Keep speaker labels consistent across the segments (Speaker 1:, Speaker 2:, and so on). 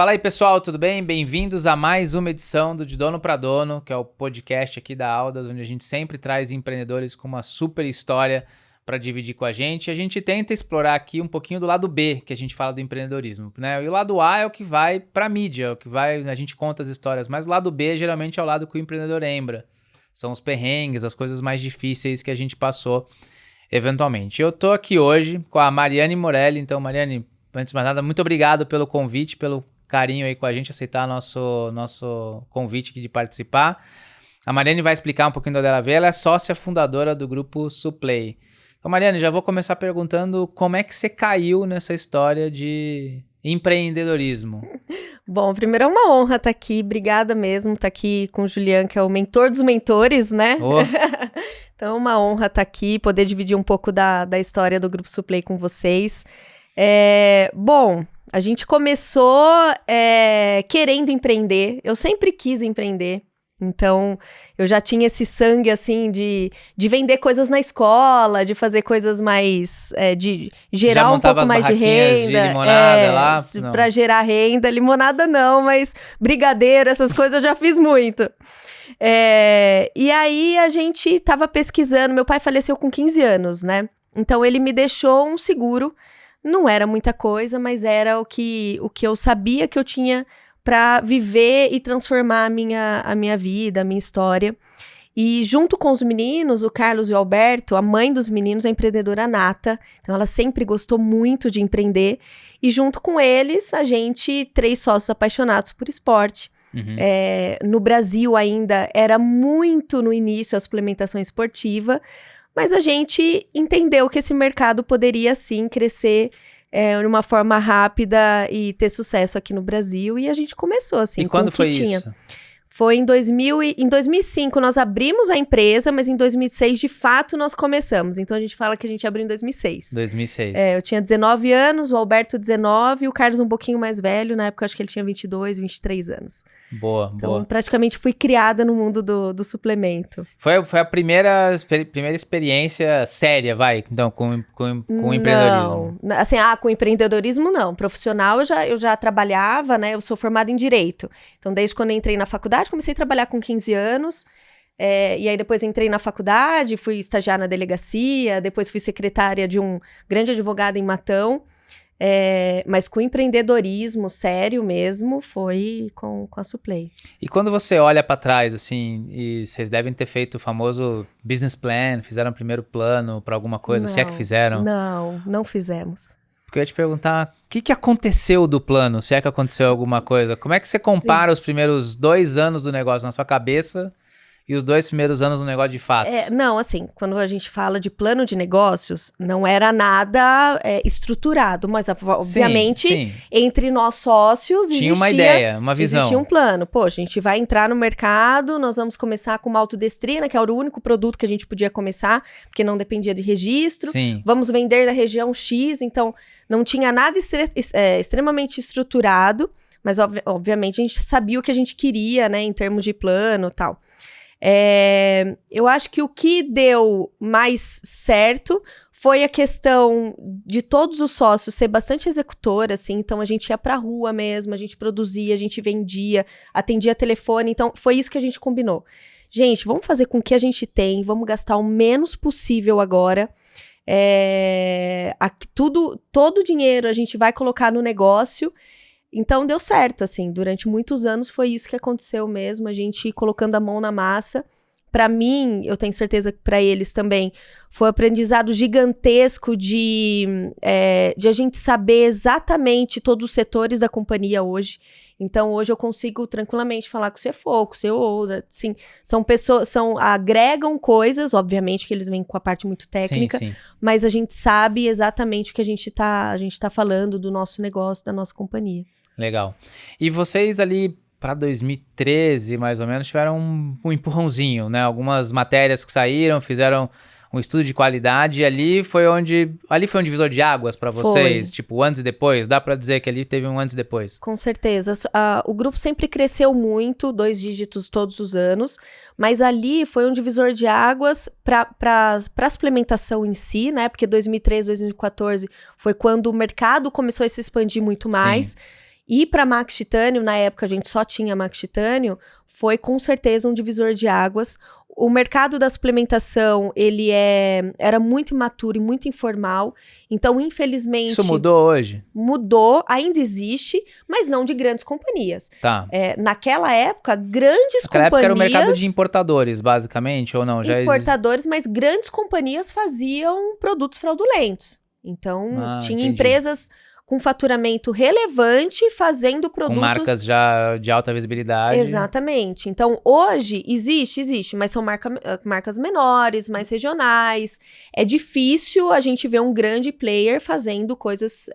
Speaker 1: Fala aí, pessoal, tudo bem? Bem-vindos a mais uma edição do De Dono para Dono, que é o podcast aqui da Audas, onde a gente sempre traz empreendedores com uma super história para dividir com a gente. A gente tenta explorar aqui um pouquinho do lado B, que a gente fala do empreendedorismo, né? E o lado A é o que vai para a mídia, é o que vai, a gente conta as histórias, mas o lado B geralmente é o lado que o empreendedor lembra. São os perrengues, as coisas mais difíceis que a gente passou eventualmente. Eu tô aqui hoje com a Mariane Morelli. Então, Mariane, antes de mais nada, muito obrigado pelo convite, pelo carinho aí com a gente, aceitar nosso convite aqui de participar. A Mariane vai explicar um pouquinho da dela ver, ela é sócia fundadora do grupo Suplay. Então, Mariane, já vou começar perguntando como é que você caiu nessa história de empreendedorismo?
Speaker 2: Bom, primeiro é uma honra estar aqui, obrigada mesmo, estar aqui com o Julian, que é o mentor dos mentores, né?
Speaker 1: Oh.
Speaker 2: Então é uma honra estar aqui, poder dividir um pouco da história do Grupo Suplay com vocês. Bom, a gente começou querendo empreender, eu sempre quis empreender. Então, eu já tinha esse sangue, assim, de vender coisas na escola, de fazer coisas mais, de gerar um pouco mais de renda.
Speaker 1: De limonada lá?
Speaker 2: Pra gerar renda. Limonada não, mas brigadeiro, essas coisas eu já fiz muito. E aí, a gente tava pesquisando. Meu pai faleceu com 15 anos, né? Então, ele me deixou um seguro. Não era muita coisa, mas era o que eu sabia que eu tinha para viver e transformar a minha vida, a minha história. E junto com os meninos, o Carlos e o Alberto, a mãe dos meninos, a empreendedora nata. Então, ela sempre gostou muito de empreender. E junto com eles, a gente, 3 sócios apaixonados por esporte.
Speaker 1: Uhum.
Speaker 2: No Brasil ainda era muito no início a suplementação esportiva, mas a gente entendeu que esse mercado poderia sim crescer de uma forma rápida e ter sucesso aqui no Brasil, e a gente começou assim.
Speaker 1: E quando foi isso?
Speaker 2: Foi em 2005 nós abrimos a empresa, mas em 2006 de fato nós começamos. Então a gente fala que a gente abriu em 2006.
Speaker 1: 2006.
Speaker 2: Eu tinha 19 anos, o Alberto 19, o Carlos um pouquinho mais velho, na época eu acho que ele tinha 22, 23 anos.
Speaker 1: Boa.
Speaker 2: Então praticamente fui criada no mundo do suplemento.
Speaker 1: Foi a primeira experiência séria, então, com empreendedorismo?
Speaker 2: Não, assim, com empreendedorismo não. Profissional eu já trabalhava, né? Eu sou formada em Direito. Então, desde quando eu entrei na faculdade, comecei a trabalhar com 15 anos. E aí, depois entrei na faculdade, fui estagiar na delegacia, depois fui secretária de um grande advogado em Matão. Mas com empreendedorismo sério mesmo, foi com a Suplay.
Speaker 1: E quando você olha para trás, assim, e vocês devem ter feito o famoso business plan, fizeram o primeiro plano para alguma coisa, se é que fizeram?
Speaker 2: Não fizemos.
Speaker 1: Porque eu ia te perguntar, o que aconteceu do plano, se é que aconteceu alguma coisa? Como é que você compara os primeiros 2 anos do negócio na sua cabeça e os 2 primeiros anos no negócio de fato?
Speaker 2: Não, assim, quando a gente fala de plano de negócios, não era nada estruturado, mas obviamente
Speaker 1: sim.
Speaker 2: Entre nós sócios
Speaker 1: tinha uma ideia, uma visão.
Speaker 2: Existia um plano. Pô, a gente vai entrar no mercado, nós vamos começar com maltodestrina, que era o único produto que a gente podia começar, porque não dependia de registro.
Speaker 1: Sim.
Speaker 2: Vamos vender na região X, então não tinha nada extremamente estruturado, mas obviamente a gente sabia o que a gente queria, né, em termos de plano e tal. Eu acho que o que deu mais certo foi a questão de todos os sócios ser bastante executor, assim, então a gente ia pra rua mesmo, a gente produzia, a gente vendia, atendia telefone, então foi isso que a gente combinou. Gente, vamos fazer com o que a gente tem, vamos gastar o menos possível agora, todo o dinheiro a gente vai colocar no negócio. Então, deu certo, assim, durante muitos anos foi isso que aconteceu mesmo, a gente colocando a mão na massa. Para mim, eu tenho certeza que para eles também, foi um aprendizado gigantesco de a gente saber exatamente todos os setores da companhia hoje. Então, hoje eu consigo tranquilamente falar com o CFO, com o CEO, assim, são pessoas, agregam coisas, obviamente que eles vêm com a parte muito técnica,
Speaker 1: sim.
Speaker 2: Mas a gente sabe exatamente o que a gente tá falando do nosso negócio, da nossa companhia.
Speaker 1: Legal. E vocês ali, para 2013, mais ou menos, tiveram um empurrãozinho, né? Algumas matérias que saíram, fizeram um estudo de qualidade, e ali foi um divisor de águas para vocês?
Speaker 2: Foi.
Speaker 1: Tipo, antes e depois? Dá para dizer que ali teve um antes e depois?
Speaker 2: Com certeza. O grupo sempre cresceu muito, 2 dígitos todos os anos, mas ali foi um divisor de águas para a suplementação em si, né? Porque 2013, 2014 foi quando o mercado começou a se expandir muito mais.
Speaker 1: Sim.
Speaker 2: E para Max Titânio, na época a gente só tinha Max Titânio, foi com certeza um divisor de águas. O mercado da suplementação, ele era muito imaturo e muito informal, então infelizmente...
Speaker 1: Isso mudou hoje?
Speaker 2: Mudou, ainda existe, mas não de grandes companhias.
Speaker 1: Tá.
Speaker 2: Naquela época, grandes
Speaker 1: Naquela
Speaker 2: companhias...
Speaker 1: época era o mercado de importadores, basicamente, ou não?
Speaker 2: Importadores, mas grandes companhias faziam produtos fraudulentos. Então, tinha
Speaker 1: entendi.
Speaker 2: Empresas com faturamento relevante fazendo produtos...
Speaker 1: Com marcas já de alta visibilidade.
Speaker 2: Exatamente. Então, hoje, existe, mas são marcas menores, mais regionais. É difícil a gente ver um grande player fazendo coisas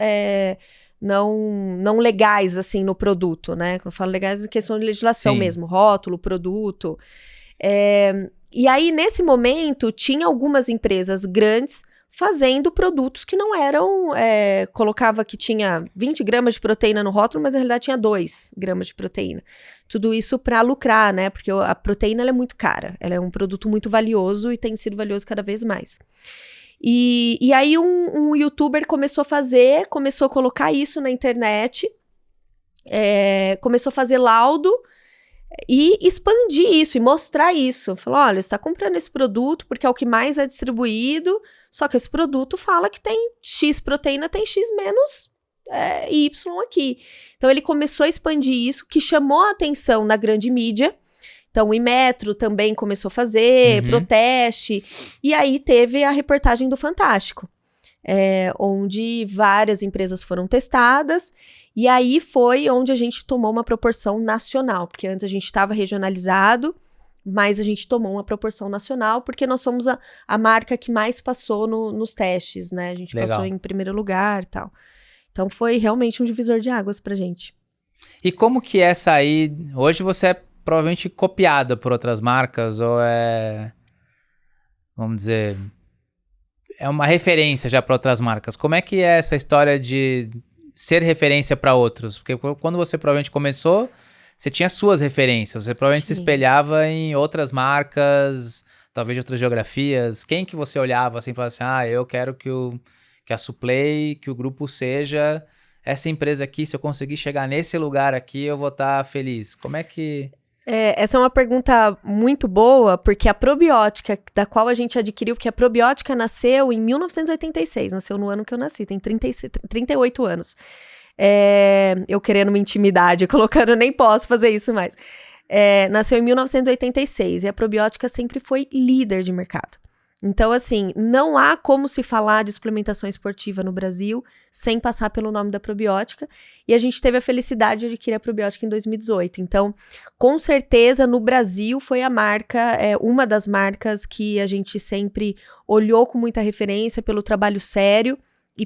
Speaker 2: não legais, assim, no produto, né? Quando eu falo legais, é questão de legislação mesmo, rótulo, produto. E aí, nesse momento, tinha algumas empresas grandes fazendo produtos que não eram... colocava que tinha 20 gramas de proteína no rótulo, mas na realidade tinha 2 gramas de proteína. Tudo isso para lucrar, né? Porque a proteína ela é muito cara. Ela é um produto muito valioso e tem sido valioso cada vez mais. E aí um youtuber começou a colocar isso na internet, começou a fazer laudo, e expandir isso, e mostrar isso. Falou, olha, você está comprando esse produto porque é o que mais é distribuído, só que esse produto fala que tem X proteína, tem X menos Y aqui. Então, ele começou a expandir isso, que chamou a atenção na grande mídia. Então, o Inmetro também começou a fazer, Proteste, e aí teve a reportagem do Fantástico, onde várias empresas foram testadas. E aí foi onde a gente tomou uma proporção nacional, porque antes a gente estava regionalizado, mas a gente tomou uma proporção nacional, porque nós somos a marca que mais passou nos testes, né? A gente passou em primeiro lugar e tal. Então foi realmente um divisor de águas pra gente.
Speaker 1: E como que é sair... Hoje você é provavelmente copiada por outras marcas, ou vamos dizer... É uma referência já para outras marcas. Como é que é essa história de... ser referência para outros? Porque quando você provavelmente começou, você tinha suas referências, você provavelmente se espelhava em outras marcas, talvez de outras geografias. Quem que você olhava assim e falava assim, eu quero que a Suplay, que o grupo seja essa empresa aqui, se eu conseguir chegar nesse lugar aqui, eu vou estar feliz. Como é que...
Speaker 2: Essa é uma pergunta muito boa, porque a probiótica, da qual a gente adquiriu, porque a probiótica nasceu em 1986, nasceu no ano que eu nasci, tem 38 anos. Eu querendo uma intimidade, colocando, nem posso fazer isso mais. Nasceu em 1986 e a probiótica sempre foi líder de mercado. Então, assim, não há como se falar de suplementação esportiva no Brasil sem passar pelo nome da probiótica. E a gente teve a felicidade de adquirir a probiótica em 2018. Então, com certeza, no Brasil foi a marca, uma das marcas que a gente sempre olhou com muita referência pelo trabalho sério e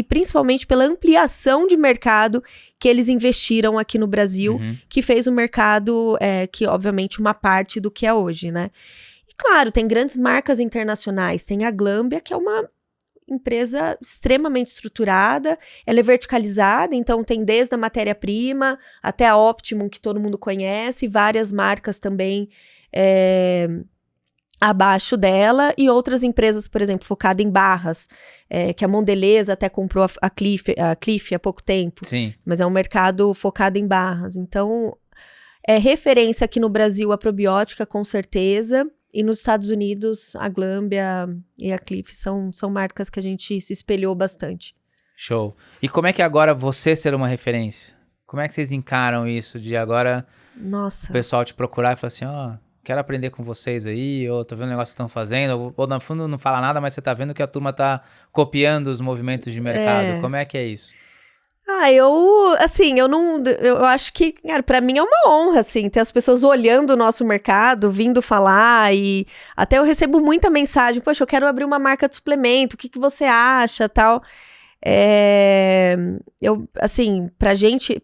Speaker 2: principalmente pela ampliação de mercado que eles investiram aqui no Brasil, que fez o mercado, que obviamente uma parte do que é hoje, né? Claro, tem grandes marcas internacionais, tem a Glanbia, que é uma empresa extremamente estruturada, ela é verticalizada, então tem desde a matéria-prima até a Optimum, que todo mundo conhece, várias marcas também abaixo dela, e outras empresas, por exemplo, focadas em barras, que a Mondelez até comprou a Clif há pouco tempo.
Speaker 1: Sim.
Speaker 2: Mas é um mercado focado em barras, então é referência aqui no Brasil a probiótica, com certeza. E nos Estados Unidos, a Glanbia e a Clif são marcas que a gente se espelhou bastante.
Speaker 1: Show. E como é que agora você ser uma referência? Como é que vocês encaram isso de agora o pessoal te procurar e falar assim, quero aprender com vocês aí, ou tô vendo o negócio que estão fazendo, ou no fundo não fala nada, mas você tá vendo que a turma tá copiando os movimentos de mercado. Como é que é isso?
Speaker 2: Eu acho que, cara, pra mim é uma honra, assim, ter as pessoas olhando o nosso mercado, vindo falar, e até eu recebo muita mensagem, poxa, eu quero abrir uma marca de suplemento, o que você acha, tal.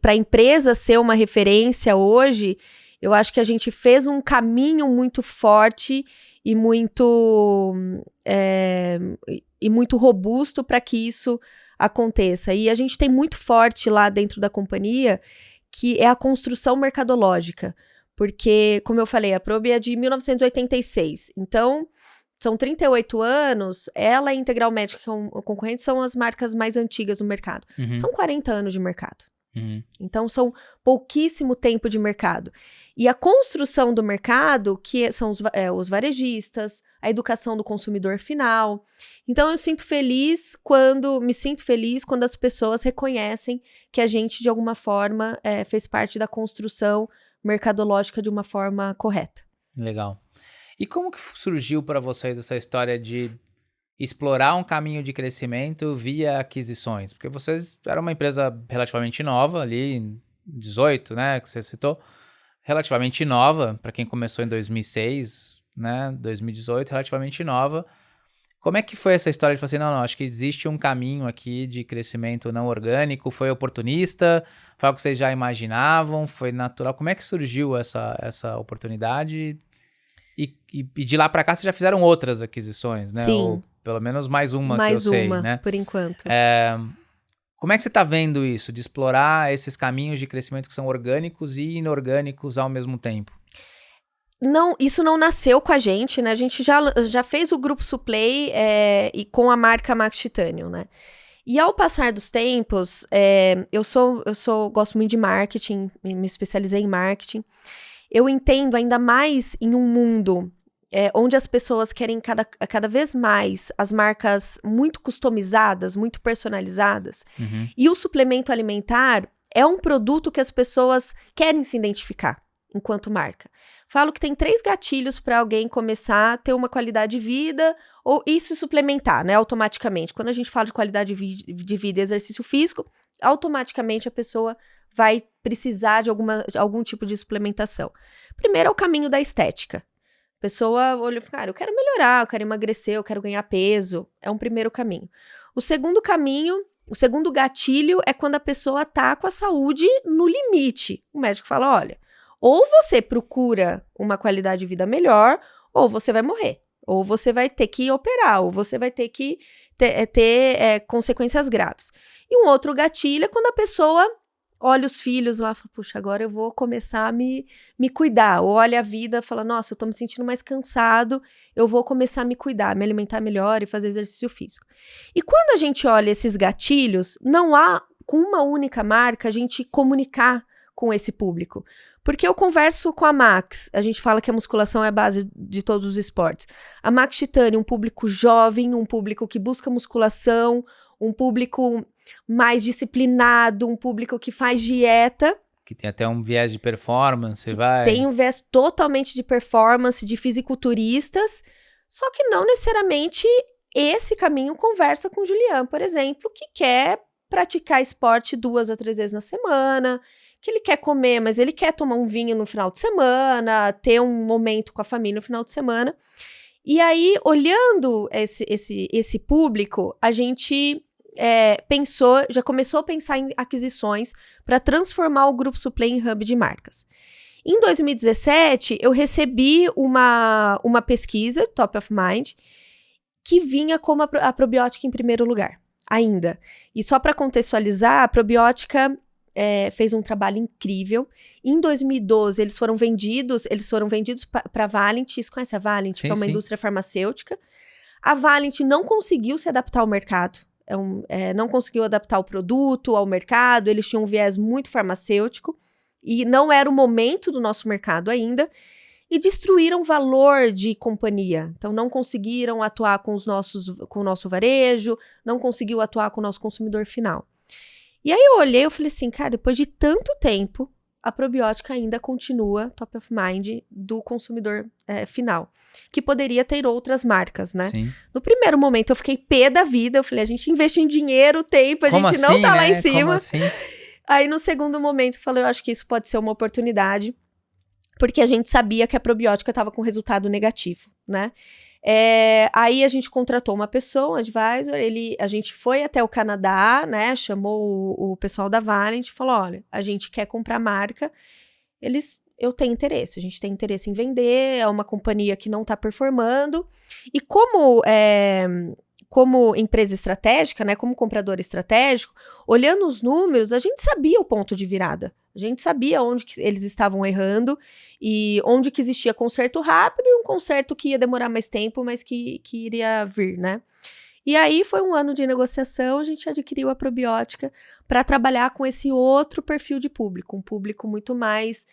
Speaker 2: Pra empresa ser uma referência hoje, eu acho que a gente fez um caminho muito forte e muito robusto para que isso aconteça. E a gente tem muito forte lá dentro da companhia, que é a construção mercadológica. Porque, como eu falei, a Probi é de 1986. Então, são 38 anos, ela e a Integral Médica, que é um concorrente, são as marcas mais antigas no mercado. São 40 anos de mercado. Então, são pouquíssimo tempo de mercado. E a construção do mercado, que são os varejistas, a educação do consumidor final. Então, me sinto feliz quando as pessoas reconhecem que a gente, de alguma forma, fez parte da construção mercadológica de uma forma correta.
Speaker 1: Legal. E como que surgiu para vocês essa história de explorar um caminho de crescimento via aquisições? Porque vocês eram uma empresa relativamente nova, ali em 18, né, que você citou, relativamente nova, para quem começou em 2006, né, 2018, relativamente nova. Como é que foi essa história de falar assim, não, acho que existe um caminho aqui de crescimento não orgânico, foi oportunista, foi algo que vocês já imaginavam, foi natural? Como é que surgiu essa oportunidade? E de lá para cá vocês já fizeram outras aquisições, né?
Speaker 2: Sim.
Speaker 1: Ou pelo menos mais uma que eu sei, né?
Speaker 2: Por enquanto.
Speaker 1: Como é que você está vendo isso, de explorar esses caminhos de crescimento que são orgânicos e inorgânicos ao mesmo tempo?
Speaker 2: Não, isso não nasceu com a gente, né? A gente já fez o Grupo Suplay e com a marca Max Titanium, né? E ao passar dos tempos, eu gosto muito de marketing, me especializei em marketing. Eu entendo ainda mais em um mundo onde as pessoas querem cada vez mais as marcas muito customizadas, muito personalizadas. E o suplemento alimentar é um produto que as pessoas querem se identificar enquanto marca. Falo que tem 3 gatilhos para alguém começar a ter uma qualidade de vida ou isso suplementar, né, automaticamente. Quando a gente fala de qualidade de vida e exercício físico, automaticamente a pessoa vai precisar de algum tipo de suplementação. Primeiro é o caminho da estética. A pessoa olha e fala, cara, eu quero melhorar, eu quero emagrecer, eu quero ganhar peso. É um primeiro caminho. O segundo gatilho é quando a pessoa tá com a saúde no limite. O médico fala, olha, ou você procura uma qualidade de vida melhor, ou você vai morrer. Ou você vai ter que operar, ou você vai ter que ter consequências graves. E um outro gatilho é quando a pessoa olha os filhos lá e fala, puxa, agora eu vou começar a me cuidar. Ou olha a vida e fala, nossa, eu tô me sentindo mais cansado, eu vou começar a me cuidar, me alimentar melhor e fazer exercício físico. E quando a gente olha esses gatilhos, não há, com uma única marca, a gente comunicar com esse público. Porque eu converso com a Max, a gente fala que a musculação é a base de todos os esportes. A Max Titanium, um público jovem, um público que busca musculação, um público mais disciplinado, um público que faz dieta.
Speaker 1: Que tem até um viés de performance,
Speaker 2: Tem um viés totalmente de performance, de fisiculturistas, só que não necessariamente esse caminho conversa com o Julian, por exemplo, que quer praticar esporte 2 a 3 vezes na semana, que ele quer comer, mas ele quer tomar um vinho no final de semana, ter um momento com a família no final de semana. E aí, olhando esse público, a gente já começou a pensar em aquisições para transformar o Grupo Suplay em hub de marcas. Em 2017, eu recebi uma pesquisa, Top of Mind, que vinha como a probiótica em primeiro lugar, ainda. E só para contextualizar, a probiótica fez um trabalho incrível. Em 2012, eles foram vendidos para a Valent. Vocês conhecem a Valent, que é uma indústria farmacêutica. A Valent não conseguiu se adaptar ao mercado. Não conseguiu adaptar o produto ao mercado. Eles tinham um viés muito farmacêutico. E não era o momento do nosso mercado ainda. E destruíram o valor de companhia. Então, não conseguiram atuar com o nosso varejo. Não conseguiu atuar com o nosso consumidor final. E aí eu olhei e falei assim, cara, depois de tanto tempo, a probiótica ainda continua top of mind do consumidor final, que poderia ter outras marcas, né?
Speaker 1: Sim.
Speaker 2: No primeiro momento eu fiquei pé da vida, eu falei, a gente investe em dinheiro, tempo, a gente não tá lá em cima.
Speaker 1: Como assim?
Speaker 2: Aí no segundo momento eu falei, eu acho que isso pode ser uma oportunidade, porque a gente sabia que a probiótica estava com resultado negativo, né? Aí a gente contratou uma pessoa, um advisor, a gente foi até o Canadá, né, chamou o pessoal da Valent e falou, olha, a gente quer comprar a marca, eu tenho interesse, a gente tem interesse em vender, é uma companhia que não está performando, e como empresa estratégica, né, como comprador estratégico, olhando os números, a gente sabia o ponto de virada. A gente sabia onde que eles estavam errando e onde que existia conserto rápido e um conserto que ia demorar mais tempo, mas que iria vir, né? E aí foi um ano de negociação, a gente adquiriu a probiótica para trabalhar com esse outro perfil de público, um público muito mais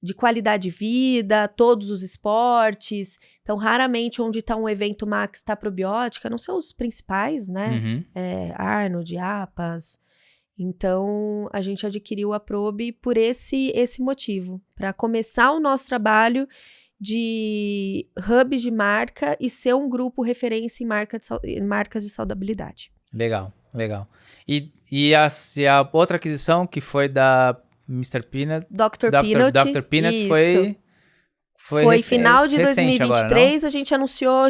Speaker 2: de qualidade de vida, todos os esportes. Então, raramente onde está um evento Max está probiótica, não são os principais, né? Arnold, APAS. Então, a gente adquiriu a Probi por esse motivo, para começar o nosso trabalho de hubs de marca e ser um grupo referência em marcas de saudabilidade.
Speaker 1: Legal. E a outra aquisição que foi da Mr. Peanut?
Speaker 2: Dr. Peanut.
Speaker 1: Dr. Peanut
Speaker 2: foi final de 2023,
Speaker 1: agora,
Speaker 2: a gente anunciou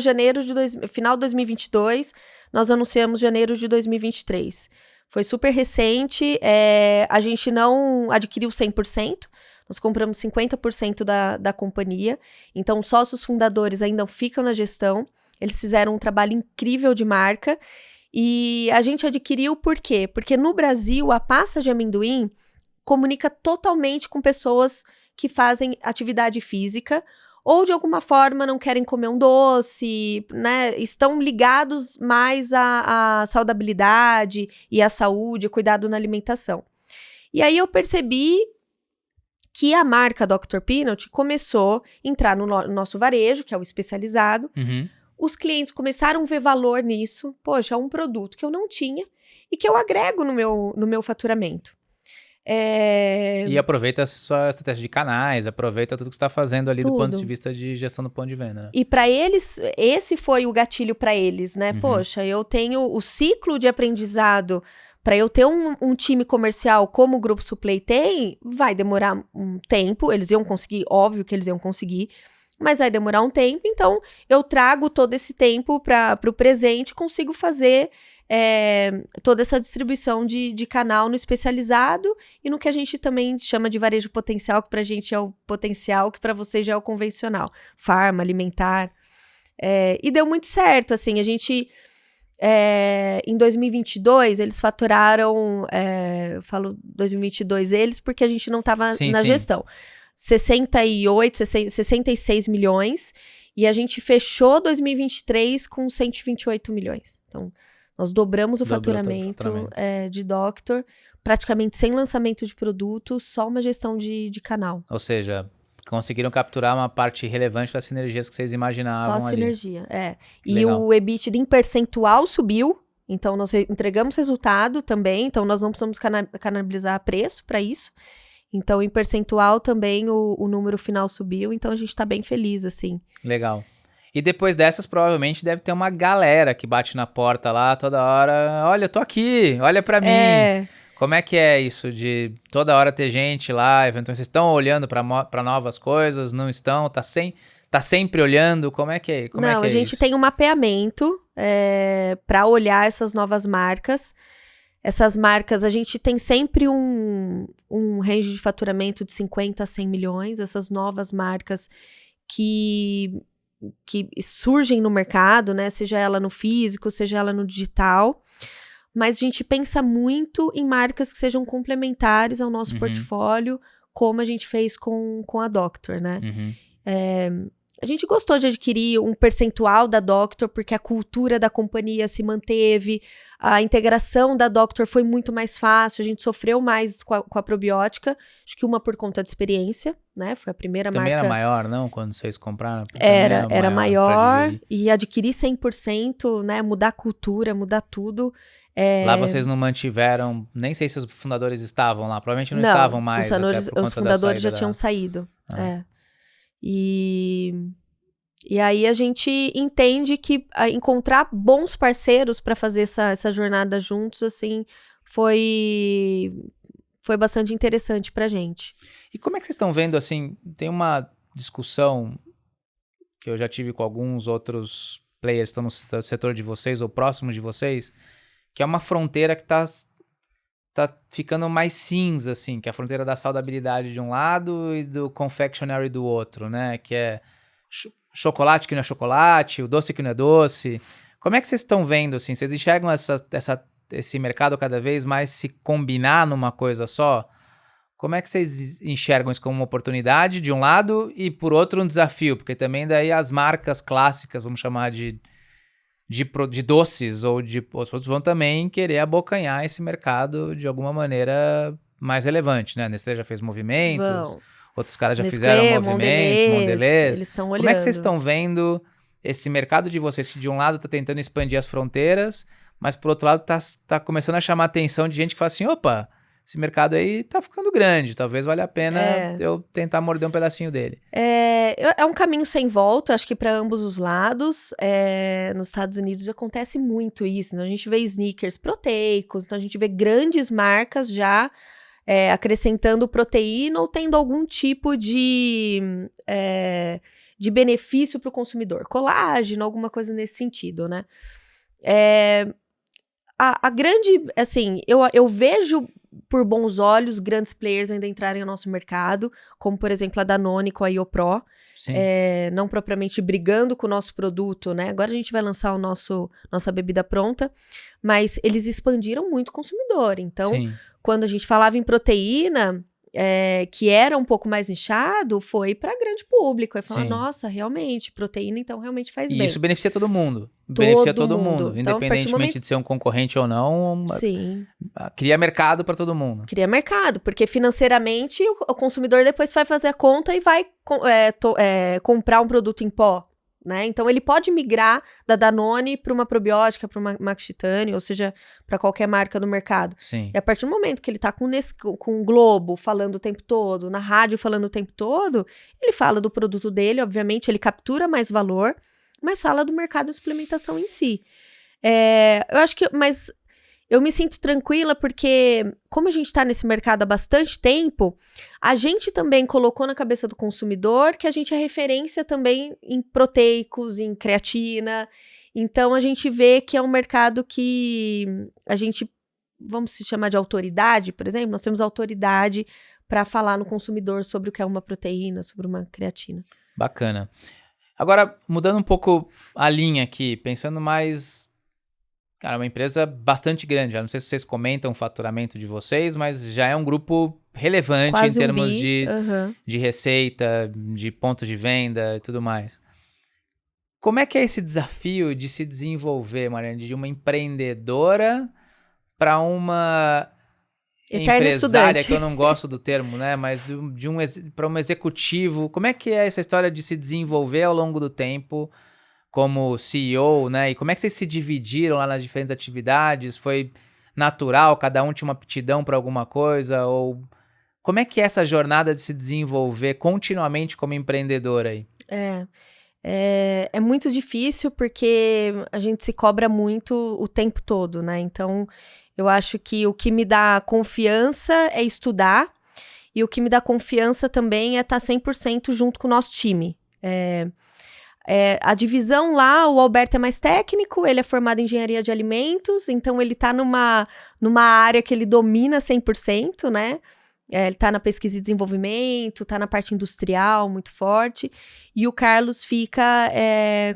Speaker 2: final de 2022, nós anunciamos janeiro de 2023. Foi super recente, a gente não adquiriu 100%, nós compramos 50% da companhia, então os sócios fundadores ainda ficam na gestão, eles fizeram um trabalho incrível de marca, e a gente adquiriu por quê? Porque no Brasil, a pasta de amendoim comunica totalmente com pessoas que fazem atividade física, ou de alguma forma não querem comer um doce, né? Estão ligados mais à saudabilidade e à saúde, cuidado na alimentação. E aí eu percebi que a marca Dr. Peanut começou a entrar no nosso varejo, que é o especializado. Os clientes começaram a ver valor nisso. Poxa, é um produto que eu não tinha e que eu agrego no meu faturamento.
Speaker 1: E aproveita a sua estratégia de canais, aproveita tudo que você está fazendo ali do ponto de vista de gestão do ponto de venda, né?
Speaker 2: E para eles, esse foi o gatilho para eles, né? Poxa, eu tenho o ciclo de aprendizado para eu ter um time comercial como o Grupo Suplay tem, vai demorar um tempo, eles iam conseguir, óbvio que eles iam conseguir, mas vai demorar um tempo, então eu trago todo esse tempo para o presente, consigo fazer toda essa distribuição de canal no especializado e no que a gente também chama de varejo potencial, que pra gente é o potencial, que pra vocês já é o convencional, farma, alimentar. E deu muito certo, assim, a gente, em 2022, eles faturaram, eu falo 2022 eles, porque a gente não estava na gestão, 66 milhões, e a gente fechou 2023 com 128 milhões. Então, nós dobramos o faturamento de Doctor, praticamente sem lançamento de produto, só uma gestão de canal.
Speaker 1: Ou seja, conseguiram capturar uma parte relevante das sinergias que vocês imaginavam
Speaker 2: só
Speaker 1: ali.
Speaker 2: Sinergia, E o EBITDA em percentual subiu, então nós entregamos resultado também, então nós não precisamos canalizar preço para isso. Então, em percentual também o número final subiu, então a gente está bem feliz, assim.
Speaker 1: Legal. E depois dessas, provavelmente deve ter uma galera que bate na porta lá toda hora. Olha, eu tô aqui, olha pra mim. Como é que é isso de toda hora ter gente lá? Eventualmente, vocês estão olhando pra novas coisas? Não estão? Tá sempre olhando? Como é que é?
Speaker 2: Não, a gente tem um mapeamento pra olhar essas novas marcas. Essas marcas, a gente tem sempre um range de faturamento de 50 a 100 milhões. Essas novas marcas que surgem no mercado, né? Seja ela no físico, seja ela no digital. Mas a gente pensa muito em marcas que sejam complementares ao nosso portfólio, como a gente fez com a Doctor, né? A gente gostou de adquirir um percentual da Doctor, porque a cultura da companhia se manteve, a integração da Doctor foi muito mais fácil, a gente sofreu mais com a probiótica, acho que uma por conta de experiência, né? Foi a primeira
Speaker 1: Também
Speaker 2: marca...
Speaker 1: Também era maior, não? Quando vocês compraram?
Speaker 2: Era maior e adquirir 100%, né? Mudar a cultura, mudar tudo.
Speaker 1: Lá vocês não mantiveram, nem sei se os fundadores estavam lá, provavelmente não estavam mais.
Speaker 2: Os fundadores já tinham saído. E aí a gente entende que encontrar bons parceiros para fazer essa jornada juntos, assim, foi bastante interessante pra gente.
Speaker 1: E como é que vocês estão vendo, assim, tem uma discussão que eu já tive com alguns outros players que estão no setor de vocês ou próximos de vocês, que é uma fronteira que tá ficando mais cinza, assim, que é a fronteira da saudabilidade de um lado e do confectionery do outro, né? Que é chocolate que não é chocolate, o doce que não é doce. Como é que vocês estão vendo, assim? Vocês enxergam esse mercado cada vez mais se combinar numa coisa só? Como é que vocês enxergam isso como uma oportunidade, de um lado, e por outro um desafio? Porque também daí as marcas clássicas, vamos chamar de de doces ou de outros vão também querer abocanhar esse mercado de alguma maneira mais relevante, né? A Nestlé já fez movimentos,
Speaker 2: Vão.
Speaker 1: outros caras já
Speaker 2: Nestlé,
Speaker 1: fizeram movimentos, Mondelez.
Speaker 2: eles estão olhando.
Speaker 1: Como é que vocês estão vendo esse mercado de vocês que de um lado está tentando expandir as fronteiras, mas por outro lado tá começando a chamar a atenção de gente que fala assim, opa, esse mercado aí tá ficando grande, talvez valha a pena eu tentar morder um pedacinho dele.
Speaker 2: É um caminho sem volta, acho que para ambos os lados. Nos Estados Unidos acontece muito isso, né? A gente vê sneakers proteicos, então a gente vê grandes marcas já acrescentando proteína ou tendo algum tipo de benefício para o consumidor. Colágeno, alguma coisa nesse sentido, né? A grande, assim, eu vejo por bons olhos grandes players ainda entrarem no nosso mercado, como, por exemplo, a Danone com a IoPro, não propriamente brigando com o nosso produto, né? Agora a gente vai lançar nossa bebida pronta, mas eles expandiram muito o consumidor. Então, quando a gente falava em proteína, que era um pouco mais nichado, foi para grande público. Aí falar, nossa, realmente, proteína então realmente faz bem.
Speaker 1: E isso beneficia todo mundo. Beneficia todo mundo.
Speaker 2: Então,
Speaker 1: independentemente de ser um concorrente ou não. Cria mercado para todo mundo.
Speaker 2: Cria mercado, porque financeiramente o consumidor depois vai fazer a conta e vai comprar um produto em pó. Né? Então, ele pode migrar da Danone para uma probiótica, para uma Max Titânio, ou seja, para qualquer marca do mercado.
Speaker 1: Sim.
Speaker 2: E a partir do momento que ele está com o Globo falando o tempo todo, na rádio falando o tempo todo, ele fala do produto dele, obviamente, ele captura mais valor, mas fala do mercado de suplementação em si. Eu acho que... Mas eu me sinto tranquila porque, como a gente está nesse mercado há bastante tempo, a gente também colocou na cabeça do consumidor que a gente é referência também em proteicos, em creatina. Então, a gente vê que é um mercado que a gente, vamos se chamar de autoridade, por exemplo, nós temos autoridade para falar no consumidor sobre o que é uma proteína, sobre uma creatina.
Speaker 1: Bacana. Agora, mudando um pouco a linha aqui, pensando mais... Cara, uma empresa bastante grande. Eu não sei se vocês comentam o faturamento de vocês, mas já é um grupo relevante
Speaker 2: Quase
Speaker 1: em termos de receita, de pontos de venda e tudo mais. Como é que é esse desafio de se desenvolver, Mariane, de uma empreendedora para uma
Speaker 2: eterna
Speaker 1: empresária,
Speaker 2: estudante.
Speaker 1: que eu não gosto do termo, né? Mas para um executivo. Como é que é essa história de se desenvolver ao longo do tempo como CEO, né? E como é que vocês se dividiram lá nas diferentes atividades? Foi natural? Cada um tinha uma aptidão para alguma coisa? Ou como é que é essa jornada de se desenvolver continuamente como empreendedora aí?
Speaker 2: É muito difícil porque a gente se cobra muito o tempo todo, né? Então, eu acho que o que me dá confiança é estudar e o que me dá confiança também é estar 100% junto com o nosso time. A divisão lá, o Alberto é mais técnico, ele é formado em engenharia de alimentos, então ele tá numa área que ele domina 100%, né? Ele tá na pesquisa e desenvolvimento, tá na parte industrial muito forte, e o Carlos fica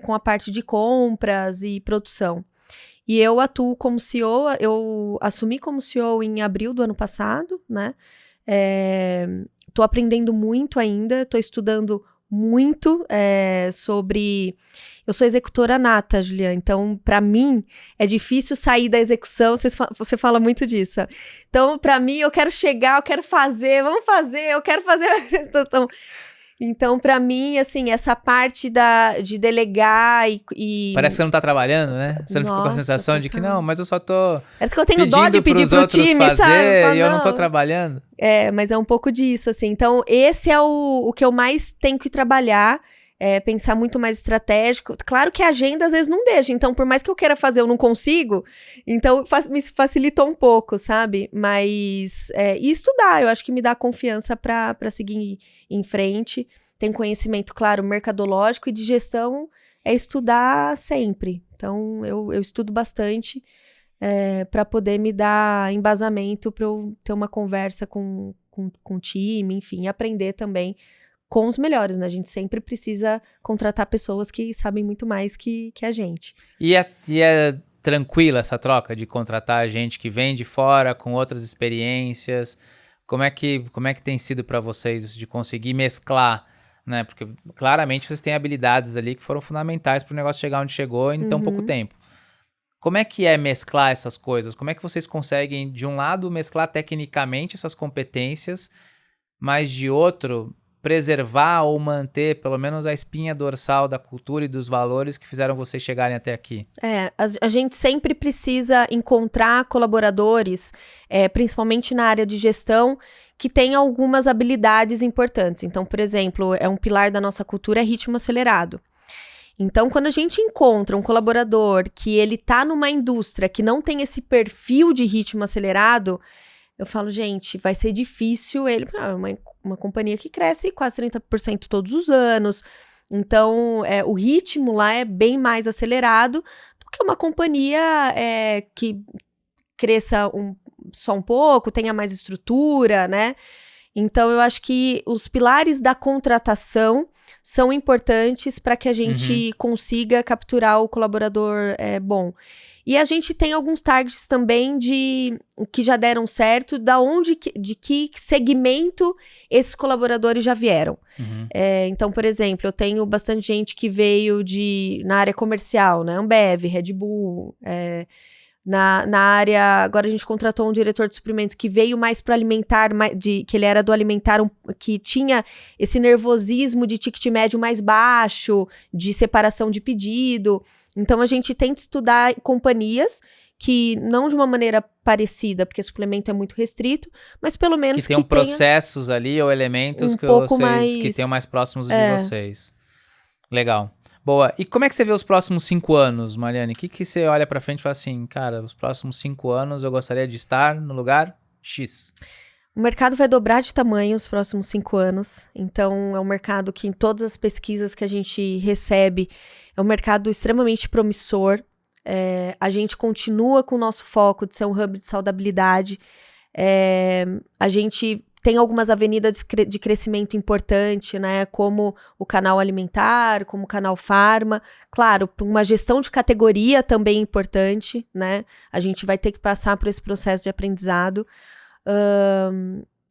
Speaker 2: com a parte de compras e produção. E eu atuo como CEO, eu assumi como CEO em abril do ano passado, né? Tô aprendendo muito ainda, tô estudando muito sobre... Eu sou executora nata, Juliana, então, para mim, é difícil sair da execução, você fala muito disso. Então, para mim, eu quero chegar, eu quero fazer, vamos fazer, eu quero fazer... Então, para mim, assim, essa parte de delegar e...
Speaker 1: Parece que você não tá trabalhando, né? Você não ficou com a sensação de que não, mas eu só tô...
Speaker 2: Parece que eu tenho dó de pedir pro time,
Speaker 1: fazer,
Speaker 2: sabe?
Speaker 1: E eu não tô trabalhando.
Speaker 2: Mas é um pouco disso, assim. Então, esse é o que eu mais tenho que trabalhar, pensar muito mais estratégico. Claro que a agenda, às vezes, não deixa. Então, por mais que eu queira fazer, eu não consigo. Então, me facilitou um pouco, sabe? Mas, e estudar, eu acho que me dá confiança para seguir em frente. Tem conhecimento, claro, mercadológico e de gestão é estudar sempre. Então, eu estudo bastante para poder me dar embasamento para eu ter uma conversa com o time, enfim, e aprender também com os melhores, né? A gente sempre precisa contratar pessoas que sabem muito mais que a gente.
Speaker 1: E é tranquila essa troca de contratar gente que vem de fora com outras experiências? Como é que tem sido para vocês isso de conseguir mesclar, né? Porque claramente vocês têm habilidades ali que foram fundamentais para o negócio chegar onde chegou em tão pouco tempo. Como é que é mesclar essas coisas? Como é que vocês conseguem, de um lado, mesclar tecnicamente essas competências, mas de outro, preservar ou manter pelo menos a espinha dorsal da cultura e dos valores que fizeram vocês chegarem até aqui?
Speaker 2: A gente sempre precisa encontrar colaboradores, principalmente na área de gestão, que tenham algumas habilidades importantes. Então, por exemplo, um pilar da nossa cultura é ritmo acelerado. Então, quando a gente encontra um colaborador que ele está numa indústria que não tem esse perfil de ritmo acelerado, eu falo, gente, vai ser difícil ele... uma companhia que cresce quase 30% todos os anos. Então, o ritmo lá é bem mais acelerado do que uma companhia que cresça só um pouco, tenha mais estrutura, né? Então, eu acho que os pilares da contratação são importantes para que a gente consiga capturar o colaborador bom. E a gente tem alguns targets também que já deram certo, de que segmento esses colaboradores já vieram. Então, por exemplo, eu tenho bastante gente que veio na área comercial, né? Ambev, Red Bull, na área... Agora a gente contratou um diretor de suprimentos que veio mais para alimentar, que ele era do alimentar, que tinha esse nervosismo de ticket médio mais baixo, de separação de pedido. Então, a gente tenta estudar companhias que, não de uma maneira parecida, porque suplemento é muito restrito, mas pelo menos
Speaker 1: que tenham processos ali ou elementos que tenham mais próximos de vocês. Legal. Boa. E como é que você vê os próximos 5 anos, Mariane? O que você olha pra frente e fala assim, cara, os próximos 5 anos eu gostaria de estar no lugar X?
Speaker 2: O mercado vai dobrar de tamanho os próximos 5 anos. Então, é um mercado que, em todas as pesquisas que a gente recebe, é um mercado extremamente promissor. A gente continua com o nosso foco de ser um hub de saudabilidade. A gente tem algumas avenidas de crescimento importante, né? Como o canal alimentar, como o canal farma. Claro, uma gestão de categoria também é importante, né? A gente vai ter que passar por esse processo de aprendizado.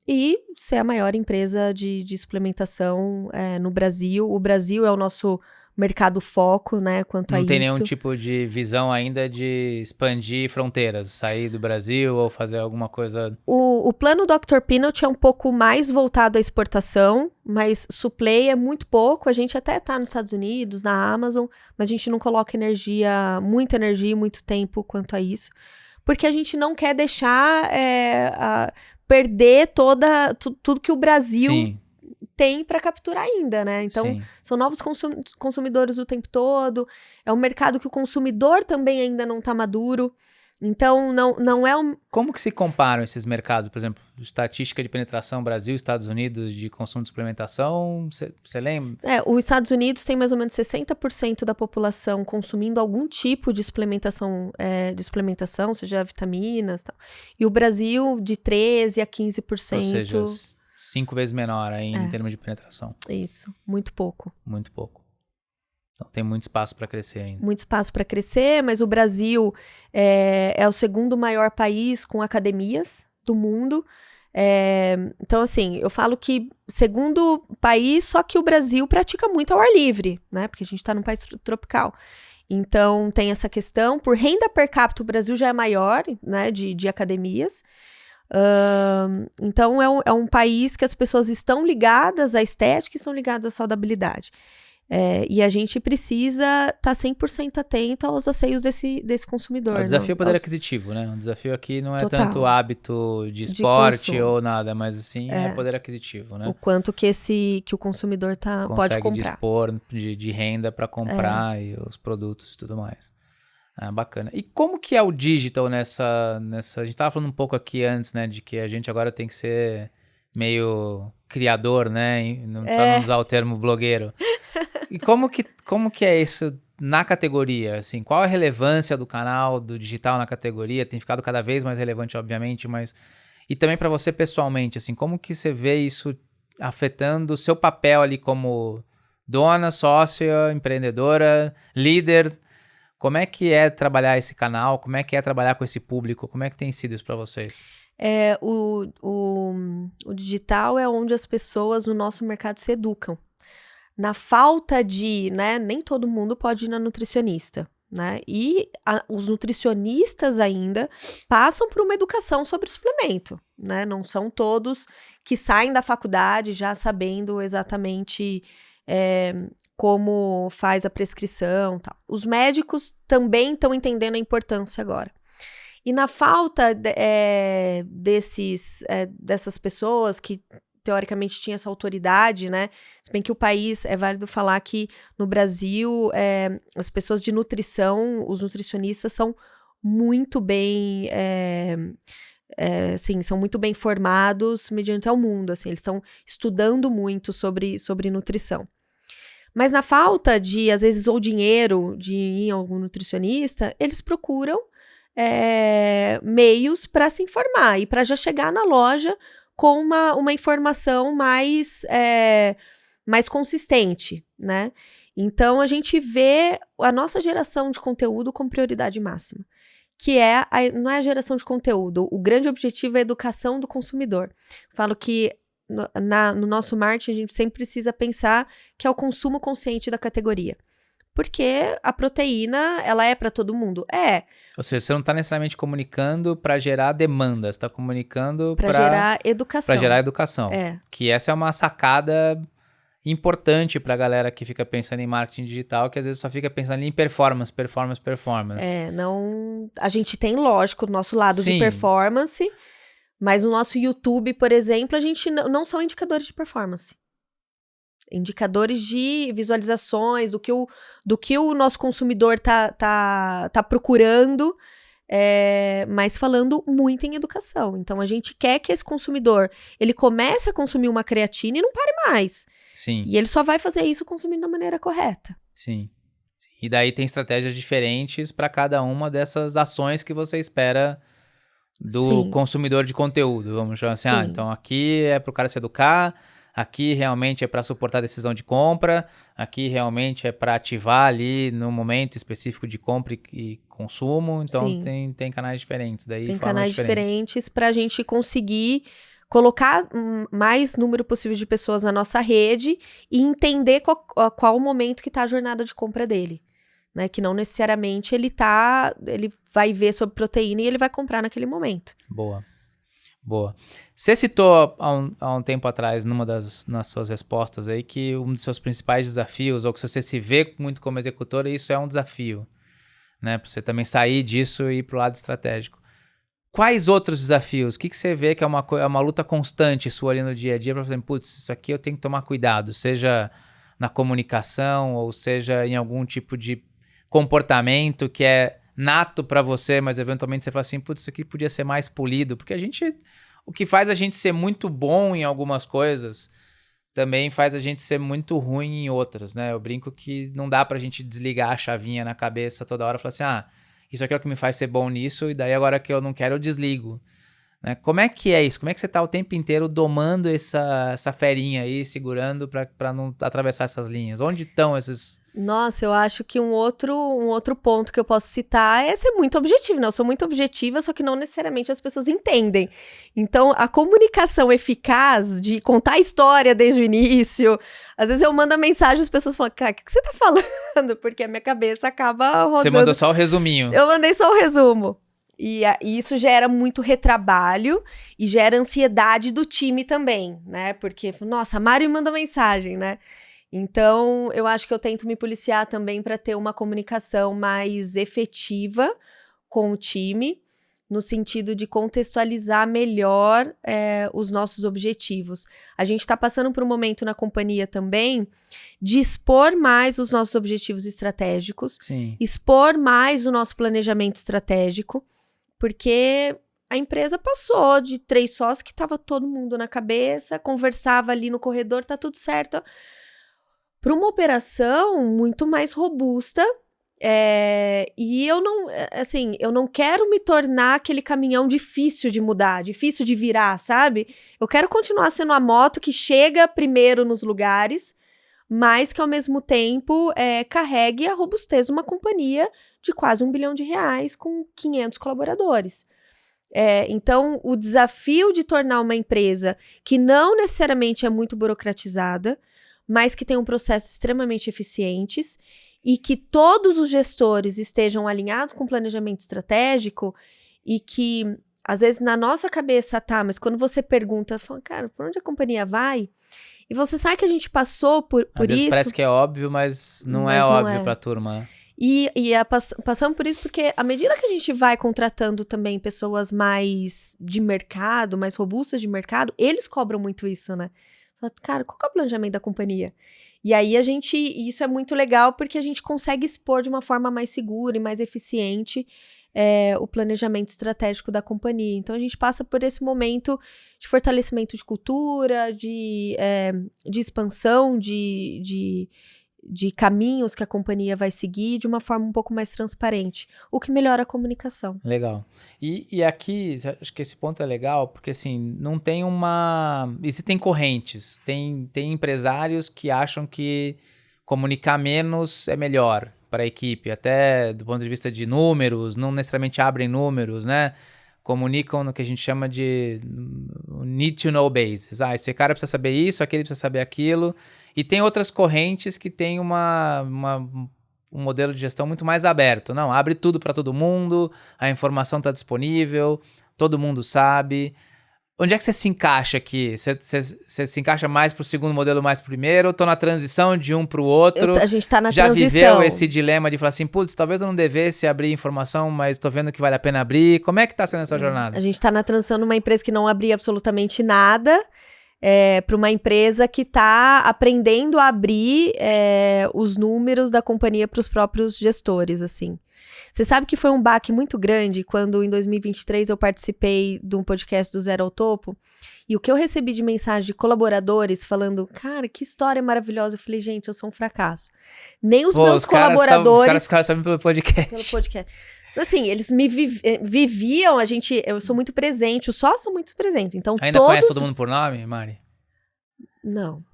Speaker 2: E ser a maior empresa de suplementação no Brasil. O Brasil é o nosso mercado foco, né, quanto a isso.
Speaker 1: Não tem nenhum tipo de visão ainda de expandir fronteiras, sair do Brasil ou fazer alguma coisa...
Speaker 2: O plano Dr. Peanut é um pouco mais voltado à exportação, mas suplay é muito pouco. A gente até está nos Estados Unidos, na Amazon, mas a gente não coloca muita energia e muito tempo quanto a isso. Porque a gente não quer deixar perder tudo que o Brasil tem para capturar ainda, né? Então, são novos consumidores o tempo todo. É um mercado que o consumidor também ainda não está maduro. Então, não é um...
Speaker 1: Como que se comparam esses mercados? Por exemplo, estatística de penetração Brasil, Estados Unidos de consumo de suplementação, você lembra?
Speaker 2: Os Estados Unidos tem mais ou menos 60% da população consumindo algum tipo de suplementação, seja vitaminas e tal. E o Brasil de 13% a 15%.
Speaker 1: Ou seja, 5 vezes menor aí em termos de penetração.
Speaker 2: Isso, muito pouco.
Speaker 1: Muito pouco. Então tem muito espaço para crescer ainda.
Speaker 2: Muito espaço para crescer, mas o Brasil é o segundo maior país com academias do mundo. Então, assim, eu falo que segundo país, só que o Brasil pratica muito ao ar livre, né? Porque a gente está num país tropical. Então, tem essa questão. Por renda per capita, o Brasil já é maior, né, de academias. Então, é um país que as pessoas estão ligadas à estética e estão ligadas à saudabilidade. E a gente precisa estar 100% atento aos anseios desse consumidor.
Speaker 1: O desafio é o poder aquisitivo, né? O desafio aqui não é
Speaker 2: Total.
Speaker 1: Tanto hábito de esporte ou nada, mas assim é poder aquisitivo, né?
Speaker 2: O quanto que o consumidor pode comprar.
Speaker 1: Consegue dispor de renda para comprar e os produtos e tudo mais. Bacana. E como que é o digital nessa... A gente estava falando um pouco aqui antes, né? De que a gente agora tem que ser meio criador, né? Para não usar o termo blogueiro. E como que é isso na categoria? Assim, qual a relevância do canal, do digital na categoria? Tem ficado cada vez mais relevante, obviamente, mas... E também para você pessoalmente, assim, como que você vê isso afetando o seu papel ali como dona, sócia, empreendedora, líder? Como é que é trabalhar esse canal? Como é que é trabalhar com esse público? Como é que tem sido isso para vocês?
Speaker 2: O digital é onde as pessoas no nosso mercado se educam. Na falta de, né, nem todo mundo pode ir na nutricionista, né? E os nutricionistas ainda passam por uma educação sobre suplemento, né? Não são todos que saem da faculdade já sabendo exatamente como faz a prescrição e tal. Os médicos também estão entendendo a importância agora. E na falta dessas pessoas que teoricamente tinham essa autoridade, né? Se bem que o país, é válido falar que no Brasil, as pessoas de nutrição, os nutricionistas são muito bem, assim, são muito bem formados mediante ao mundo, assim, eles estão estudando muito sobre nutrição. Mas na falta de, às vezes, ou dinheiro de ir em algum nutricionista, eles procuram meios para se informar e para já chegar na loja com uma informação mais consistente, né? Então, a gente vê a nossa geração de conteúdo como prioridade máxima, que não é a geração de conteúdo, o grande objetivo é a educação do consumidor. Falo que no nosso marketing a gente sempre precisa pensar que é o consumo consciente da categoria. Porque a proteína, ela é para todo mundo.
Speaker 1: Ou seja, você não está necessariamente comunicando para gerar demanda, você está comunicando
Speaker 2: para gerar educação.
Speaker 1: Para gerar educação. Que essa é uma sacada importante para a galera que fica pensando em marketing digital, que às vezes só fica pensando em performance.
Speaker 2: A gente tem, lógico, o nosso lado de performance, mas no nosso YouTube, por exemplo, a gente não são indicadores de performance. Indicadores de visualizações, do que o nosso consumidor tá procurando, mas falando muito em educação. Então, a gente quer que esse consumidor, ele comece a consumir uma creatina e não pare mais.
Speaker 1: Sim.
Speaker 2: E ele só vai fazer isso consumindo da maneira correta.
Speaker 1: Sim. E daí tem estratégias diferentes para cada uma dessas ações que você espera do consumidor de conteúdo. Vamos chamar assim, então aqui é para o cara se educar, aqui realmente é para suportar a decisão de compra, aqui realmente é para ativar ali no momento específico de compra e consumo, então tem canais diferentes. Tem
Speaker 2: canais diferentes para a gente conseguir colocar mais número possível de pessoas na nossa rede e entender qual o momento que está a jornada de compra dele. Né, que não necessariamente ele vai ver sobre proteína e ele vai comprar naquele momento.
Speaker 1: Boa. Você citou há um tempo atrás, nas suas respostas aí, que um dos seus principais desafios, ou que se você se vê muito como executora, isso é um desafio, né? Para você também sair disso e ir para o lado estratégico. Quais outros desafios? O que você vê que é uma luta constante sua ali no dia a dia para fazer, putz, isso aqui eu tenho que tomar cuidado, seja na comunicação ou seja em algum tipo de comportamento que é nato para você, mas eventualmente você fala assim, putz, isso aqui podia ser mais polido, porque o que faz a gente ser muito bom em algumas coisas também faz a gente ser muito ruim em outras, né? Eu brinco que não dá pra gente desligar a chavinha na cabeça toda hora e falar assim, isso aqui é o que me faz ser bom nisso, e daí agora que eu não quero eu desligo. Né? Como é que é isso? Como é que você tá o tempo inteiro domando essa ferinha aí, segurando pra não atravessar essas linhas? Onde estão esses...
Speaker 2: Nossa, eu acho que um outro ponto que eu posso citar é ser muito objetivo, né? Eu sou muito objetiva, só que não necessariamente as pessoas entendem. Então, a comunicação eficaz de contar a história desde o início, às vezes eu mando a mensagem e as pessoas falam, cara, o que você tá falando? Porque a minha cabeça acaba rodando.
Speaker 1: Você mandou só o resuminho.
Speaker 2: Eu mandei só o resumo. E isso gera muito retrabalho e gera ansiedade do time também, né? Porque, nossa, a Mari manda mensagem, né? Então, eu acho que eu tento me policiar também para ter uma comunicação mais efetiva com o time, no sentido de contextualizar melhor os nossos objetivos. A gente está passando por um momento na companhia também de expor mais os nossos objetivos estratégicos, expor mais o nosso planejamento estratégico, porque a empresa passou de 3 sócios que estava todo mundo na cabeça, conversava ali no corredor, tá tudo certo, para uma operação muito mais robusta, e eu não quero me tornar aquele caminhão difícil de mudar, difícil de virar, sabe? Eu quero continuar sendo a moto que chega primeiro nos lugares, mas que ao mesmo tempo carregue a robustez de uma companhia de quase R$1 bilhão com 500 colaboradores. Então, o desafio de tornar uma empresa que não necessariamente é muito burocratizada, mas que tenham processos extremamente eficientes e que todos os gestores estejam alinhados com o planejamento estratégico e que, às vezes, na nossa cabeça, tá, mas quando você pergunta, fala, cara, por onde a companhia vai? E você sabe que a gente passou por
Speaker 1: Às vezes
Speaker 2: isso.
Speaker 1: parece que é óbvio, mas não
Speaker 2: Mas
Speaker 1: é
Speaker 2: não
Speaker 1: óbvio
Speaker 2: é.
Speaker 1: pra turma, né?
Speaker 2: Passamos por isso porque, à medida que a gente vai contratando também pessoas mais de mercado, mais robustas de mercado, eles cobram muito isso, né? Fala, cara, qual que é o planejamento da companhia? E aí isso é muito legal porque a gente consegue expor de uma forma mais segura e mais eficiente o planejamento estratégico da companhia. Então a gente passa por esse momento de fortalecimento de cultura, de expansão, de caminhos que a companhia vai seguir de uma forma um pouco mais transparente, o que melhora a comunicação.
Speaker 1: Legal. E aqui, acho que esse ponto é legal, porque assim, não tem existem correntes, tem empresários que acham que comunicar menos é melhor para a equipe, até do ponto de vista de números, não necessariamente abrem números, né? Comunicam no que a gente chama de need to know basis. Esse cara precisa saber isso, aquele precisa saber aquilo. E tem outras correntes que têm um modelo de gestão muito mais aberto. Não, abre tudo para todo mundo, a informação está disponível, todo mundo sabe. Onde é que você se encaixa aqui? Você se encaixa mais pro segundo modelo, mais pro primeiro? Ou tô na transição de um pro outro?
Speaker 2: A gente tá na
Speaker 1: Já
Speaker 2: transição.
Speaker 1: viveu esse dilema de falar assim, putz, talvez eu não devesse abrir informação, mas tô vendo que vale a pena abrir. Como é que tá sendo essa jornada?
Speaker 2: A gente tá na transição numa empresa que não abria absolutamente nada, para uma empresa que está aprendendo a abrir os números da companhia para os próprios gestores, assim. Você sabe que foi um baque muito grande quando, em 2023, eu participei de um podcast do Zero ao Topo, e o que eu recebi de mensagem de colaboradores falando, cara, que história maravilhosa. Eu falei, gente, eu sou um fracasso. Nem os meus colaboradores...
Speaker 1: Os caras ficaram sabendo pelo podcast.
Speaker 2: Pelo podcast. Assim, eles me viviam, eu sou muito presente, os sócios são muito presentes, então
Speaker 1: Ainda conhece todo mundo por nome, Mari?
Speaker 2: Não.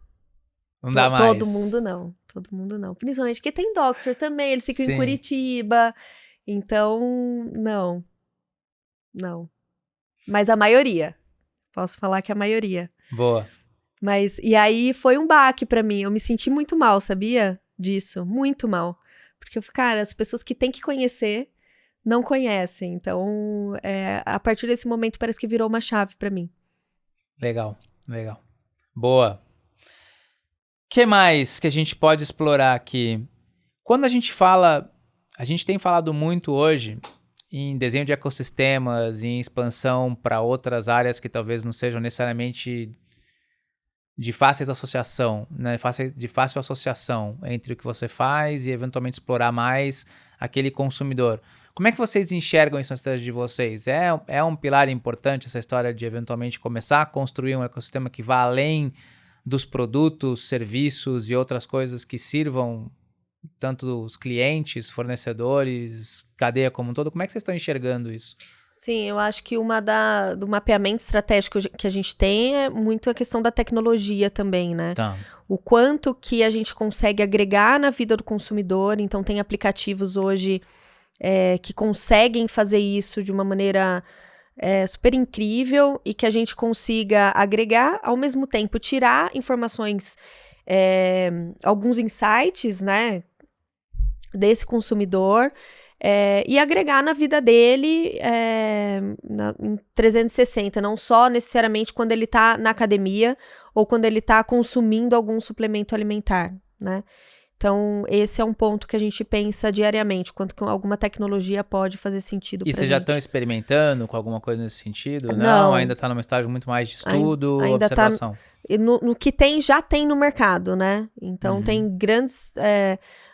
Speaker 1: Não dá mais?
Speaker 2: Todo mundo não. Principalmente porque tem doctor também, eles ficam em Curitiba, então, não. Mas a maioria, posso falar que a maioria.
Speaker 1: Boa.
Speaker 2: E aí foi um baque pra mim, eu me senti muito mal, sabia? Disso, muito mal. Porque, cara, as pessoas que têm que conhecer não conhecem. Então, a partir desse momento, parece que virou uma chave pra mim.
Speaker 1: Legal. Boa. O que mais que a gente pode explorar aqui? Quando a gente tem falado muito hoje em desenho de ecossistemas, em expansão para outras áreas que talvez não sejam necessariamente de fácil associação, né? De fácil associação entre o que você faz e eventualmente explorar mais aquele consumidor. Como é que vocês enxergam isso na estratégia de vocês? É um pilar importante essa história de eventualmente começar a construir um ecossistema que vá além dos produtos, serviços e outras coisas que sirvam tanto os clientes, fornecedores, cadeia como um todo? Como é que vocês estão enxergando isso?
Speaker 2: Sim, eu acho que do mapeamento estratégico que a gente tem é muito a questão da tecnologia também, né?
Speaker 1: Tá.
Speaker 2: O quanto que a gente consegue agregar na vida do consumidor. Então, tem aplicativos hoje que conseguem fazer isso de uma maneira super incrível e que a gente consiga agregar, ao mesmo tempo, tirar informações, alguns insights, né, desse consumidor, e agregar na vida dele em 360, não só necessariamente quando ele está na academia ou quando ele está consumindo algum suplemento alimentar, né? Então, esse é um ponto que a gente pensa diariamente, quanto que alguma tecnologia pode fazer sentido pra gente.
Speaker 1: E vocês já estão experimentando com alguma coisa nesse sentido?
Speaker 2: Não.
Speaker 1: Ainda está num estágio muito mais de estudo,
Speaker 2: ainda
Speaker 1: observação?
Speaker 2: No que tem, já tem no mercado, né? Então, tem grandes...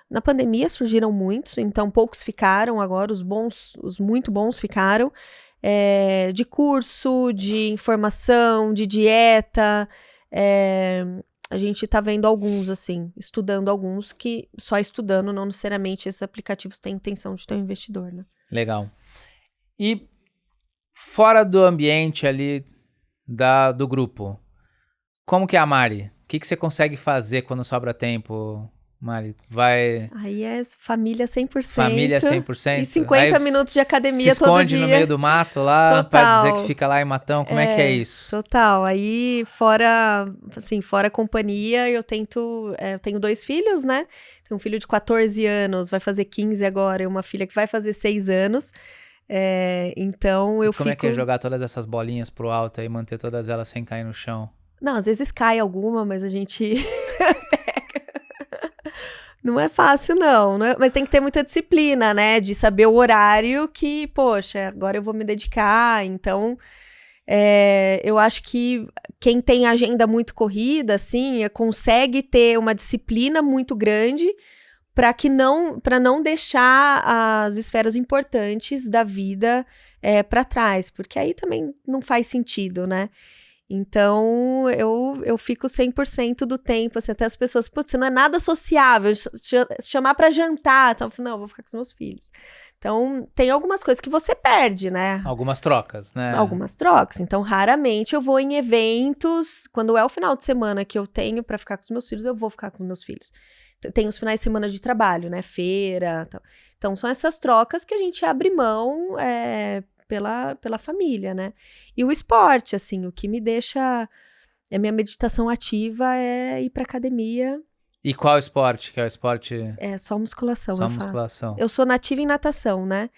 Speaker 2: na pandemia surgiram muitos, então poucos ficaram agora, os muito bons ficaram. De curso, de informação, de dieta... a gente tá vendo alguns, assim, estudando alguns, que só estudando, não necessariamente esses aplicativos têm intenção de ter um investidor, né?
Speaker 1: Legal. E fora do ambiente ali do grupo, como que é a Mari? O que você consegue fazer quando sobra tempo Mari? Vai...
Speaker 2: Aí é família 100%.
Speaker 1: Família 100%?
Speaker 2: E 50 minutos de academia
Speaker 1: se
Speaker 2: todo dia.
Speaker 1: esconde no meio do mato lá, pra dizer que fica lá em Matão. Como é que é isso?
Speaker 2: Total. Aí, fora a companhia, eu tenho 2 filhos, né? Tenho um filho de 14 anos, vai fazer 15 agora, e uma filha que vai fazer 6 anos. Então, eu fico...
Speaker 1: Como é que é jogar todas essas bolinhas pro alto e manter todas elas sem cair no chão?
Speaker 2: Não, às vezes cai alguma, mas a gente pega. Não é fácil, não. Mas tem que ter muita disciplina, né? De saber o horário que, poxa, agora eu vou me dedicar. Então, eu acho que quem tem agenda muito corrida, assim, consegue ter uma disciplina muito grande para não deixar as esferas importantes da vida para trás. Porque aí também não faz sentido, né? Então, eu fico 100% do tempo, assim, até as pessoas, putz, você não é nada sociável, chamar pra jantar, então eu falo, não, eu vou ficar com os meus filhos. Então, tem algumas coisas que você perde, né?
Speaker 1: Algumas trocas, né?
Speaker 2: Algumas trocas, então raramente eu vou em eventos, quando é o final de semana que eu tenho pra ficar com os meus filhos, eu vou ficar com os meus filhos. Tem os finais de semana de trabalho, né, feira, tal. Então são essas trocas que a gente abre mão, pela família, né? E o esporte, assim, o que me deixa... A minha meditação ativa é ir pra academia.
Speaker 1: E qual esporte? Que é o esporte...
Speaker 2: É só musculação
Speaker 1: só
Speaker 2: eu
Speaker 1: musculação.
Speaker 2: faço. Eu sou nativa em natação, né?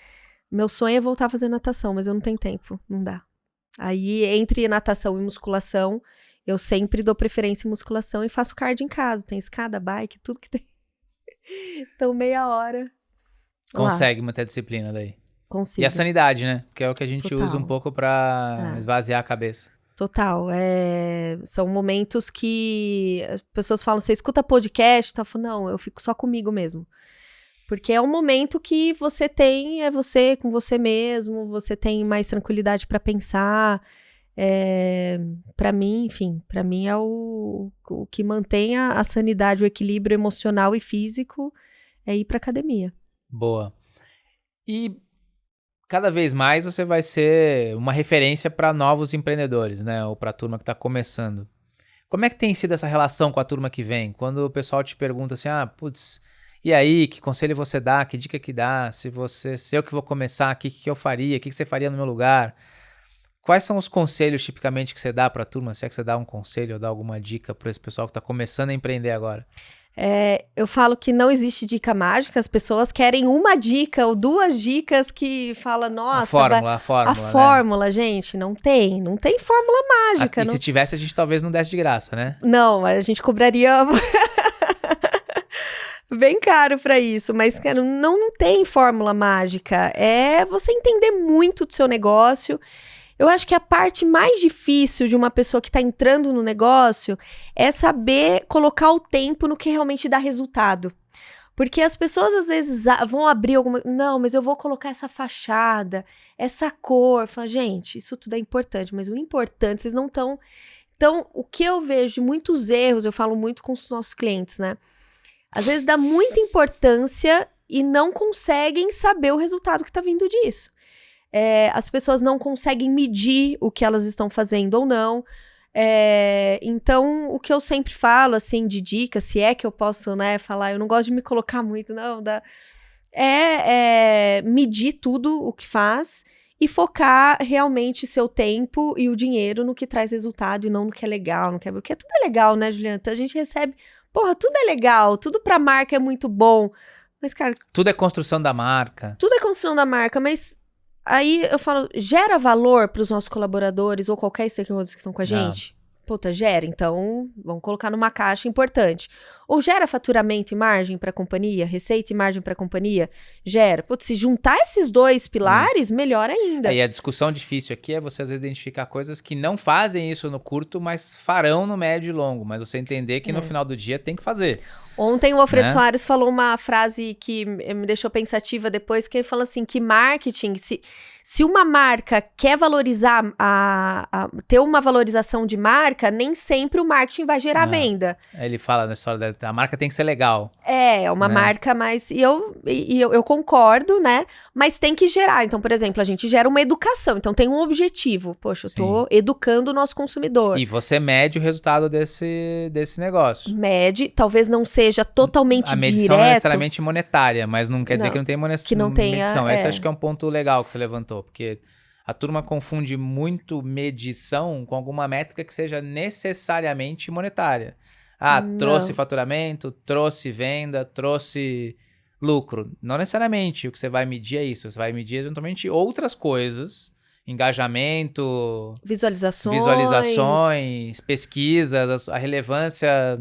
Speaker 2: Meu sonho é voltar a fazer natação, mas eu não tenho tempo, não dá. Aí, entre natação e musculação, eu sempre dou preferência em musculação e faço cardio em casa. Tem escada, bike, tudo que tem. Então, meia hora.
Speaker 1: Consegue manter a disciplina daí?
Speaker 2: Consigo.
Speaker 1: E a sanidade, né? Que é o que a gente
Speaker 2: Total.
Speaker 1: usa um pouco pra esvaziar a cabeça.
Speaker 2: Total. São momentos que as pessoas falam, você escuta podcast? Eu falo, não, eu fico só comigo mesmo. Porque é um momento que você tem, você com você mesmo, você tem mais tranquilidade pra pensar. Pra mim, enfim, pra mim é o que mantém a sanidade, o equilíbrio emocional e físico, é ir pra academia.
Speaker 1: Boa. E... cada vez mais você vai ser uma referência para novos empreendedores, né? Ou para a turma que está começando. Como é que tem sido essa relação com a turma que vem? Quando o pessoal te pergunta assim, putz, e aí, que conselho você dá? Que dica que dá? Se eu que vou começar, o que eu faria? O que você faria no meu lugar? Quais são os conselhos tipicamente que você dá para a turma? Se é que você dá um conselho ou dá alguma dica para esse pessoal que está começando a empreender agora?
Speaker 2: Eu falo que não existe dica mágica, as pessoas querem uma dica ou 2 dicas que fala, nossa...
Speaker 1: A
Speaker 2: fórmula, né? Gente, não tem fórmula mágica.
Speaker 1: E se tivesse, a gente talvez não desse de graça, né?
Speaker 2: Não, a gente cobraria bem caro pra isso, mas cara, não tem fórmula mágica, é você entender muito do seu negócio. Eu acho que a parte mais difícil de uma pessoa que está entrando no negócio é saber colocar o tempo no que realmente dá resultado. Porque as pessoas, às vezes, vão abrir alguma... Não, mas eu vou colocar essa fachada, essa cor. Fala, gente, isso tudo é importante, mas o importante, vocês não estão... Então, o que eu vejo de muitos erros, eu falo muito com os nossos clientes, né? Às vezes dá muita importância e não conseguem saber o resultado que está vindo disso. As pessoas não conseguem medir o que elas estão fazendo ou não. Então, o que eu sempre falo, assim, de dica, se é que eu posso, né, falar, eu não gosto de me colocar muito, não, medir tudo o que faz e focar realmente seu tempo e o dinheiro no que traz resultado e não no que é legal, porque tudo é legal, né, Juliana? A gente recebe, tudo é legal, tudo pra marca é muito bom, mas, cara...
Speaker 1: Tudo é construção da marca.
Speaker 2: Tudo é construção da marca, mas... Aí eu falo, gera valor para os nossos colaboradores ou qualquer stakeholder que estão com a gente? Puta, gera, então vamos colocar numa caixa importante. Ou gera faturamento e margem para a companhia, receita e margem para a companhia? Gera. Putz, se juntar esses 2 pilares, melhor ainda.
Speaker 1: E a discussão difícil aqui é você às vezes identificar coisas que não fazem isso no curto, mas farão no médio e longo. Mas você entender que no final do dia tem que fazer.
Speaker 2: Ontem o Alfredo Soares falou uma frase que me deixou pensativa depois, que ele falou assim, que marketing, se uma marca quer valorizar, ter uma valorização de marca, nem sempre o marketing vai gerar venda.
Speaker 1: Ele fala na história A marca tem que ser legal.
Speaker 2: É uma marca mais... E eu concordo, né? Mas tem que gerar. Então, por exemplo, a gente gera uma educação. Então, tem um objetivo. Poxa, eu tô educando o nosso consumidor.
Speaker 1: E você mede o resultado desse negócio.
Speaker 2: Mede. Talvez não seja totalmente
Speaker 1: a medição
Speaker 2: direto.
Speaker 1: não é necessariamente monetária, mas não quer dizer que não tem medição. Esse acho que é um ponto legal que você levantou, porque a turma confunde muito medição com alguma métrica que seja necessariamente monetária. Trouxe faturamento, trouxe venda, trouxe lucro. Não necessariamente o que você vai medir é isso. Você vai medir eventualmente outras coisas. Engajamento, visualizações, pesquisas, a relevância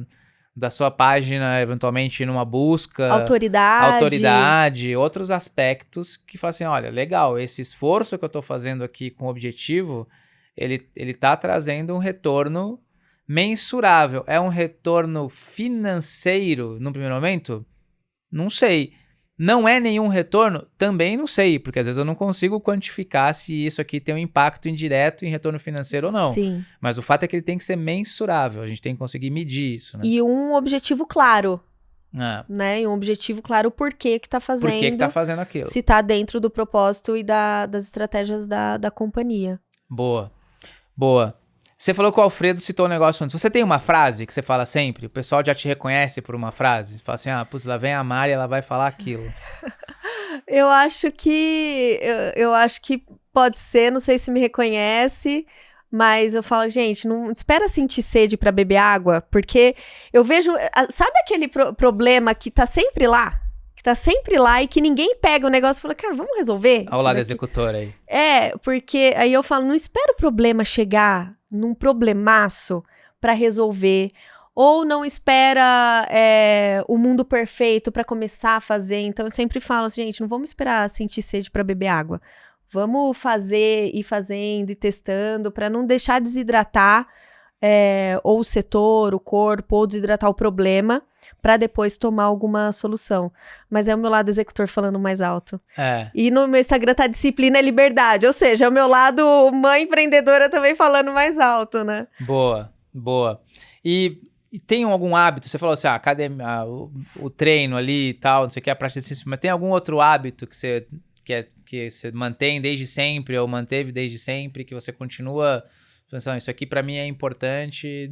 Speaker 1: da sua página, eventualmente numa busca. Autoridade, outros aspectos que falam assim, olha, legal, esse esforço que eu estou fazendo aqui com o objetivo, ele tá trazendo um retorno mensurável. É um retorno financeiro no primeiro momento? Não sei. Não é nenhum retorno? Também não sei, porque às vezes eu não consigo quantificar se isso aqui tem um impacto indireto em retorno financeiro ou não.
Speaker 2: Sim.
Speaker 1: Mas o fato é que ele tem que ser mensurável, a gente tem que conseguir medir isso, né?
Speaker 2: E um objetivo claro, né? E um objetivo claro por que tá fazendo.
Speaker 1: Por que tá fazendo aquilo.
Speaker 2: Se tá dentro do propósito e das estratégias da companhia.
Speaker 1: Boa. Você falou que o Alfredo citou um negócio antes. Você tem uma frase que você fala sempre? O pessoal já te reconhece por uma frase? Fala assim, putz, lá vem a Mari, ela vai falar aquilo.
Speaker 2: Eu acho que pode ser, não sei se me reconhece, mas eu falo, gente, não espera sentir sede pra beber água, porque eu vejo, sabe aquele problema que tá sempre lá? Tá sempre lá e que ninguém pega o negócio e fala, cara, vamos resolver?
Speaker 1: Olha o lado executor aí.
Speaker 2: Porque aí eu falo, não espera o problema chegar num problemaço pra resolver, ou não espera o mundo perfeito pra começar a fazer. Então eu sempre falo assim, gente, não vamos esperar sentir sede pra beber água. Vamos fazer, ir fazendo e testando pra não deixar desidratar ou o setor, o corpo, ou desidratar o problema, para depois tomar alguma solução. Mas é o meu lado executor falando mais alto. E no meu Instagram tá disciplina e liberdade, ou seja, é o meu lado mãe empreendedora também falando mais alto, né?
Speaker 1: Boa. E tem algum hábito? Você falou assim, a academia, o treino ali e tal, não sei o que, a prática de exercício, mas tem algum outro hábito que você mantém desde sempre, ou manteve desde sempre, que você continua pensando, isso aqui pra mim é importante?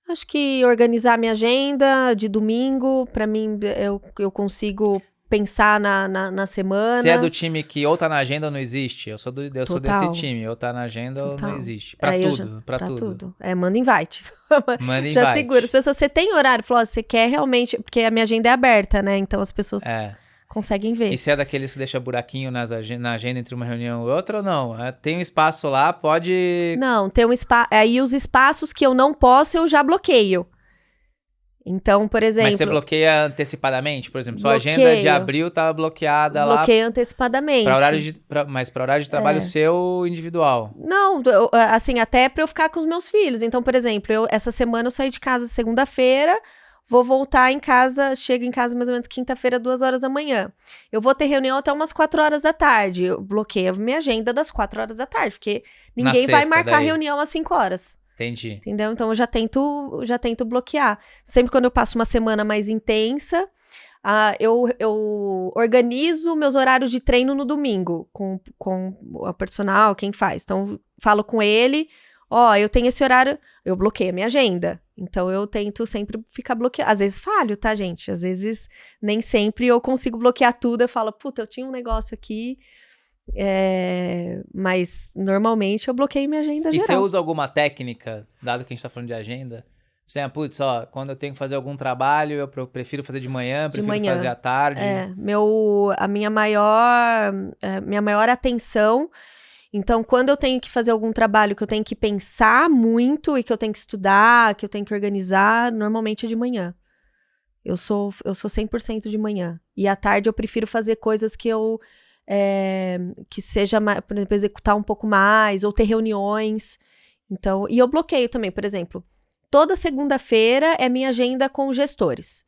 Speaker 2: Acho que organizar minha agenda de domingo, pra mim, eu consigo pensar na semana.
Speaker 1: Você é do time que ou tá na agenda ou não existe? Eu sou desse time, ou tá na agenda ou não existe. Pra tudo.
Speaker 2: Manda invite.
Speaker 1: Manda invite.
Speaker 2: Já segura. As pessoas, você tem horário? Falou, você quer realmente... Porque a minha agenda é aberta, né? Então as pessoas... conseguem ver.
Speaker 1: E você é daqueles que deixa buraquinho na agenda entre uma reunião e outra ou não? Tem um espaço lá, pode...
Speaker 2: Não, tem um espaço... Aí os espaços que eu não posso, eu já bloqueio. Então, por exemplo...
Speaker 1: Mas você bloqueia antecipadamente? Por exemplo, sua agenda de abril tá bloqueada lá...
Speaker 2: Bloqueio antecipadamente.
Speaker 1: Mas para horário de trabalho seu individual?
Speaker 2: Não, assim, até pra eu ficar com os meus filhos. Então, por exemplo, essa semana eu saí de casa segunda-feira... Vou voltar em casa, chego em casa mais ou menos quinta-feira, 2h da manhã. Eu vou ter reunião até umas 4h da tarde. Eu bloqueio a minha agenda das 4h da tarde, porque ninguém vai marcar reunião às 5h.
Speaker 1: Entendi.
Speaker 2: Entendeu? Então eu já tento bloquear. Sempre quando eu passo uma semana mais intensa, eu organizo meus horários de treino no domingo, com o personal, quem faz. Então, falo com ele, eu tenho esse horário, eu bloqueio a minha agenda. Então, eu tento sempre ficar bloqueado. Às vezes falho, tá, gente? Às vezes, nem sempre eu consigo bloquear tudo. Eu falo, puta, eu tinha um negócio aqui, mas normalmente eu bloqueio minha agenda geral.
Speaker 1: E você usa alguma técnica, dado que a gente tá falando de agenda? Você, quando eu tenho que fazer algum trabalho, eu prefiro fazer de manhã, fazer à tarde.
Speaker 2: A minha maior atenção... Então, quando eu tenho que fazer algum trabalho que eu tenho que pensar muito e que eu tenho que estudar, que eu tenho que organizar, normalmente é de manhã. Eu sou 100% de manhã. E à tarde eu prefiro fazer coisas que que seja, por exemplo, executar um pouco mais, ou ter reuniões. Então, e eu bloqueio também, por exemplo, toda segunda-feira é minha agenda com gestores.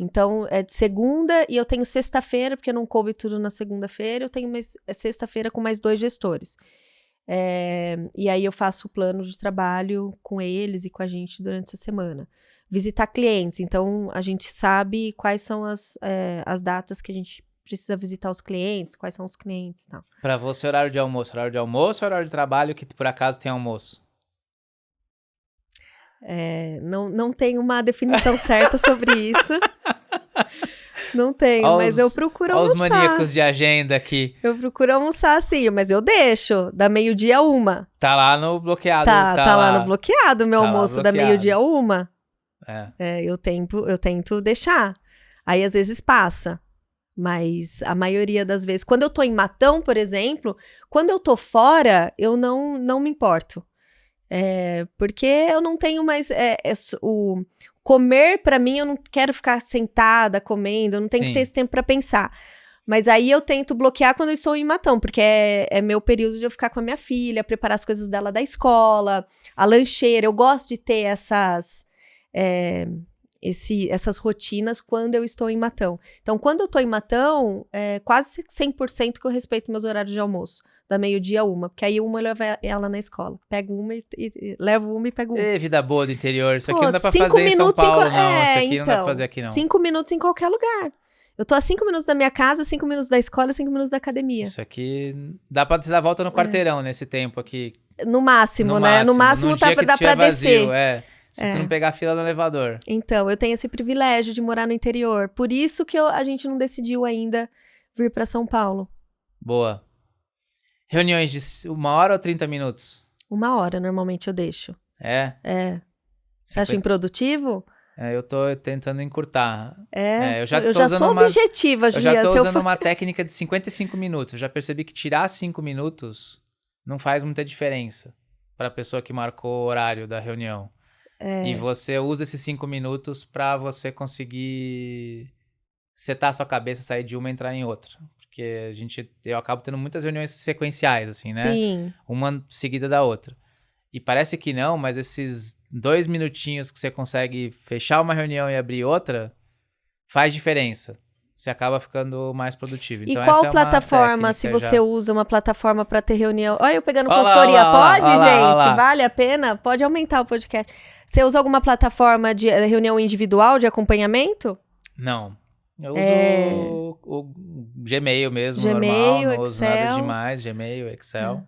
Speaker 2: Então, é de segunda e eu tenho sexta-feira, porque não coube tudo na segunda-feira, eu tenho sexta-feira com mais 2 gestores. E aí eu faço o plano de trabalho com eles e com a gente durante essa semana. Visitar clientes, então a gente sabe quais são as datas que a gente precisa visitar os clientes, quais são os clientes e tal.
Speaker 1: Pra você, horário de almoço ou horário de trabalho que por acaso tem almoço?
Speaker 2: Não tenho uma definição certa sobre isso. Não tenho, mas eu procuro almoçar.
Speaker 1: Olha os maníacos de agenda aqui.
Speaker 2: Eu procuro almoçar, sim, mas eu deixo, da 12h a 1h.
Speaker 1: Tá lá no bloqueado.
Speaker 2: Tá lá no bloqueado, meu almoço da 12h a 1h. Eu tento deixar. Aí, às vezes, passa. Mas a maioria das vezes... Quando eu tô em Matão, por exemplo, quando eu tô fora, eu não me importo. Porque eu não tenho mais... o comer, pra mim, eu não quero ficar sentada comendo, eu não tenho que ter esse tempo pra pensar. Mas aí eu tento bloquear quando eu estou em Matão, porque é meu período de eu ficar com a minha filha, preparar as coisas dela da escola, a lancheira. Eu gosto de ter essas rotinas quando eu estou em Matão. Então, quando eu estou em Matão, quase 100% que eu respeito meus horários de almoço, da 12h a 1h, porque aí uma eu levo ela na escola. Pego uma e levo uma e pego uma.
Speaker 1: Vida boa do interior, isso aqui não dá pra fazer em São Paulo, não. Isso aqui não dá pra fazer aqui, não.
Speaker 2: 5 minutos em qualquer lugar. Eu tô a 5 minutos da minha casa, 5 minutos da escola, 5 minutos da academia.
Speaker 1: Isso aqui dá pra você dar volta no quarteirão nesse tempo aqui.
Speaker 2: No máximo, né? No máximo dá pra descer.
Speaker 1: Vazio, se você não pegar a fila no elevador.
Speaker 2: Então, eu tenho esse privilégio de morar no interior. Por isso que a gente não decidiu ainda vir pra São Paulo.
Speaker 1: Boa. Reuniões de 1h ou 30 minutos?
Speaker 2: 1h, normalmente, eu deixo. Você acha improdutivo?
Speaker 1: Eu tô tentando encurtar.
Speaker 2: Eu já sou objetiva, Gia.
Speaker 1: Eu já tô usando uma técnica de 55 minutos. Eu já percebi que tirar 5 minutos não faz muita diferença pra pessoa que marcou o horário da reunião. E você usa esses 5 minutos pra você conseguir setar a sua cabeça, sair de uma e entrar em outra. Porque eu acabo tendo muitas reuniões sequenciais, assim, né?
Speaker 2: Sim.
Speaker 1: Uma seguida da outra. E parece que não, mas esses 2 minutinhos que você consegue fechar uma reunião e abrir outra, faz diferença. Você acaba ficando mais produtivo. Então,
Speaker 2: e qual plataforma, se você usa uma plataforma para ter reunião? Olha, eu pegando consultoria. Pode, gente? Vale a pena? Pode aumentar o podcast. Você usa alguma plataforma de reunião individual, de acompanhamento?
Speaker 1: Não. Eu uso o Gmail mesmo, normal. Não uso nada demais. Gmail, Excel,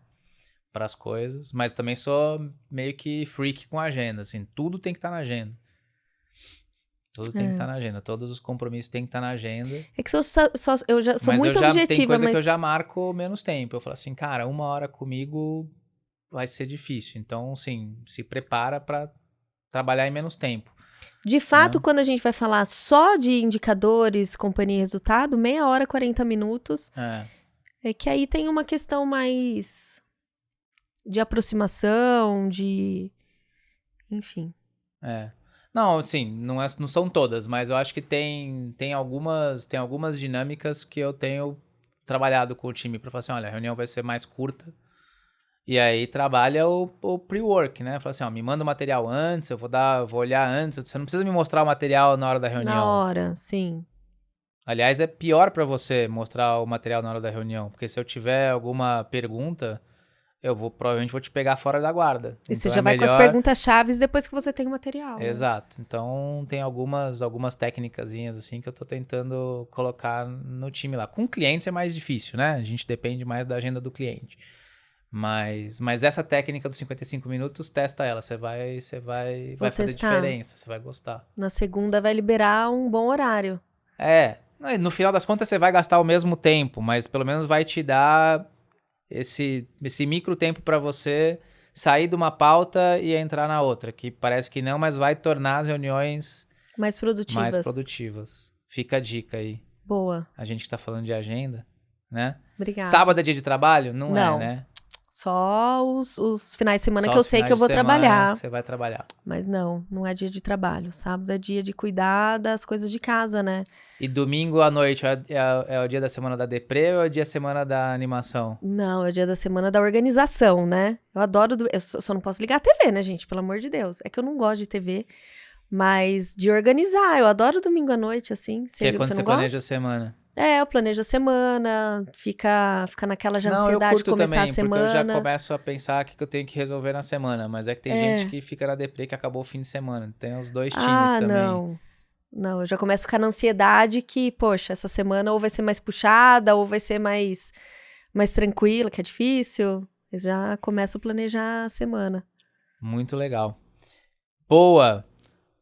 Speaker 1: para as coisas. Mas também sou meio que freak com agenda, assim. Tudo tem que estar na agenda. Tudo tem que estar na agenda. Todos os compromissos tem que estar na agenda.
Speaker 2: É que eu já sou muito objetiva,
Speaker 1: tem coisa que eu já marco menos tempo. Eu falo assim, cara, 1h comigo vai ser difícil. Então, assim, se prepara para trabalhar em menos tempo.
Speaker 2: De fato, quando a gente vai falar só de indicadores, companhia e resultado, 1h, 40 minutos. É que aí tem uma questão mais de aproximação, enfim.
Speaker 1: Não, assim, não são todas, mas eu acho que tem algumas dinâmicas que eu tenho trabalhado com o time para falar assim, olha, a reunião vai ser mais curta. E aí trabalha o pre-work, né? Fala assim, me manda o material antes, eu vou olhar antes. Você não precisa me mostrar o material na hora da reunião.
Speaker 2: Na hora, sim.
Speaker 1: Aliás, é pior para você mostrar o material na hora da reunião, porque se eu tiver alguma pergunta, eu provavelmente vou te pegar fora da guarda.
Speaker 2: E você já vai com as perguntas-chave depois que você tem o material.
Speaker 1: Exato. Né? Então, tem algumas técnicazinhas assim que eu tô tentando colocar no time lá. Com clientes é mais difícil, né? A gente depende mais da agenda do cliente. Mas essa técnica dos 55 minutos, testa ela. Você vai fazer diferença, você vai gostar.
Speaker 2: Na segunda vai liberar um bom horário.
Speaker 1: No final das contas você vai gastar o mesmo tempo, mas pelo menos vai te dar esse micro tempo para você sair de uma pauta e entrar na outra, que parece que não, mas vai tornar as reuniões
Speaker 2: mais produtivas.
Speaker 1: Fica a dica aí.
Speaker 2: Boa.
Speaker 1: A gente que tá falando de agenda, né?
Speaker 2: Obrigada.
Speaker 1: Sábado é dia de trabalho? Não é, né?
Speaker 2: Só os finais de semana que eu sei que eu vou trabalhar.
Speaker 1: Você vai trabalhar.
Speaker 2: Mas não é dia de trabalho. Sábado é dia de cuidar das coisas de casa, né?
Speaker 1: E domingo à noite é o dia da semana da deprê ou é o dia da semana da animação?
Speaker 2: Não, é o dia da semana da organização, né? Eu adoro... Eu só não posso ligar a TV, né, gente? Pelo amor de Deus. É que eu não gosto de TV, mas de organizar. Eu adoro domingo à noite, assim.
Speaker 1: Que é quando você planeja a semana.
Speaker 2: Eu planejo a semana, fica naquela de ansiedade de começar
Speaker 1: também,
Speaker 2: a semana.
Speaker 1: Porque eu já começo a pensar o que eu tenho que resolver na semana, mas é que tem gente que fica na deprê que acabou o fim de semana. Tem os dois times também.
Speaker 2: Não, eu já começo a ficar na ansiedade que, poxa, essa semana ou vai ser mais puxada, ou vai ser mais tranquila, que é difícil. Eu já começo a planejar a semana.
Speaker 1: Muito legal. Boa!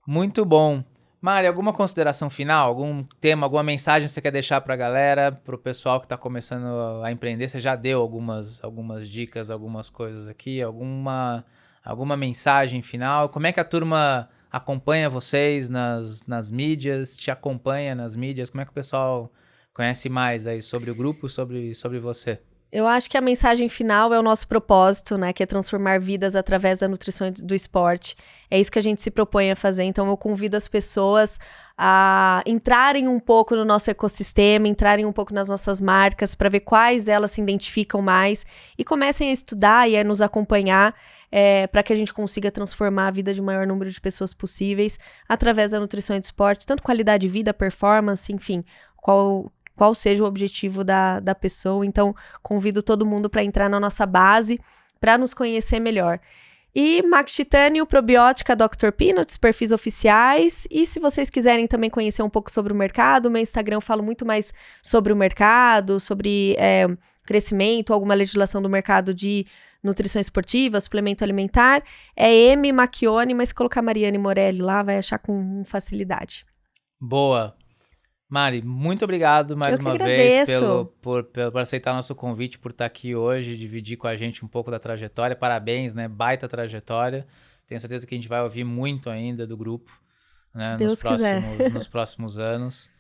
Speaker 1: Muito bom. Mari, alguma consideração final? Algum tema, alguma mensagem que você quer deixar pra galera, pro pessoal que tá começando a empreender? Você já deu algumas dicas, algumas coisas aqui, alguma mensagem final? Como é que a turma acompanha vocês nas mídias, te acompanha nas mídias? Como é que o pessoal conhece mais aí sobre o grupo, sobre você?
Speaker 2: Eu acho que a mensagem final é o nosso propósito, né? Que é transformar vidas através da nutrição e do esporte. É isso que a gente se propõe a fazer. Então, eu convido as pessoas a entrarem um pouco no nosso ecossistema, entrarem um pouco nas nossas marcas, para ver quais elas se identificam mais e comecem a estudar e a nos acompanhar para que a gente consiga transformar a vida de maior número de pessoas possíveis através da nutrição e do esporte, tanto qualidade de vida, performance, enfim, qual seja o objetivo da pessoa. Então, convido todo mundo para entrar na nossa base, para nos conhecer melhor. E Max Titânio, Probiótica, Dr. Peanuts, perfis oficiais. E se vocês quiserem também conhecer um pouco sobre o mercado, meu Instagram eu falo muito mais sobre o mercado, sobre crescimento, alguma legislação do mercado de nutrição esportiva, suplemento alimentar. É M Macchione, mas se colocar Mariane Morelli lá, vai achar com facilidade.
Speaker 1: Boa! Mari, muito obrigado mais uma vez por aceitar nosso convite, por estar aqui hoje, dividir com a gente um pouco da trajetória. Parabéns, né? Baita trajetória. Tenho certeza que a gente vai ouvir muito ainda do grupo, né? Nos próximos anos.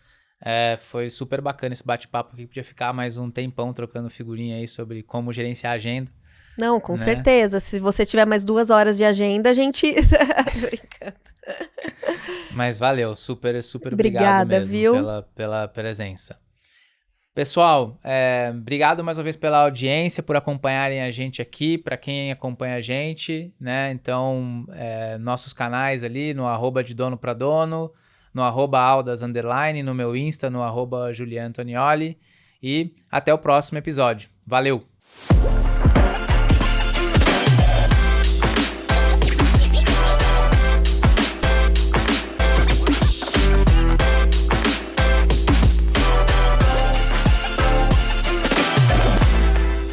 Speaker 1: Foi super bacana esse bate-papo aqui. Podia ficar mais um tempão trocando figurinha aí sobre como gerenciar a agenda.
Speaker 2: Não, com certeza. Se você tiver mais 2 horas de agenda, a gente... Brincando.
Speaker 1: Mas valeu, super
Speaker 2: Obrigada,
Speaker 1: obrigado mesmo,
Speaker 2: viu?
Speaker 1: pela presença. Pessoal, obrigado mais uma vez pela audiência, por acompanharem a gente aqui, para quem acompanha a gente, né? Então, nossos canais ali no @dedonopradono, no @aldas_, no meu Insta, no @juliantonioli, e até o próximo episódio. Valeu!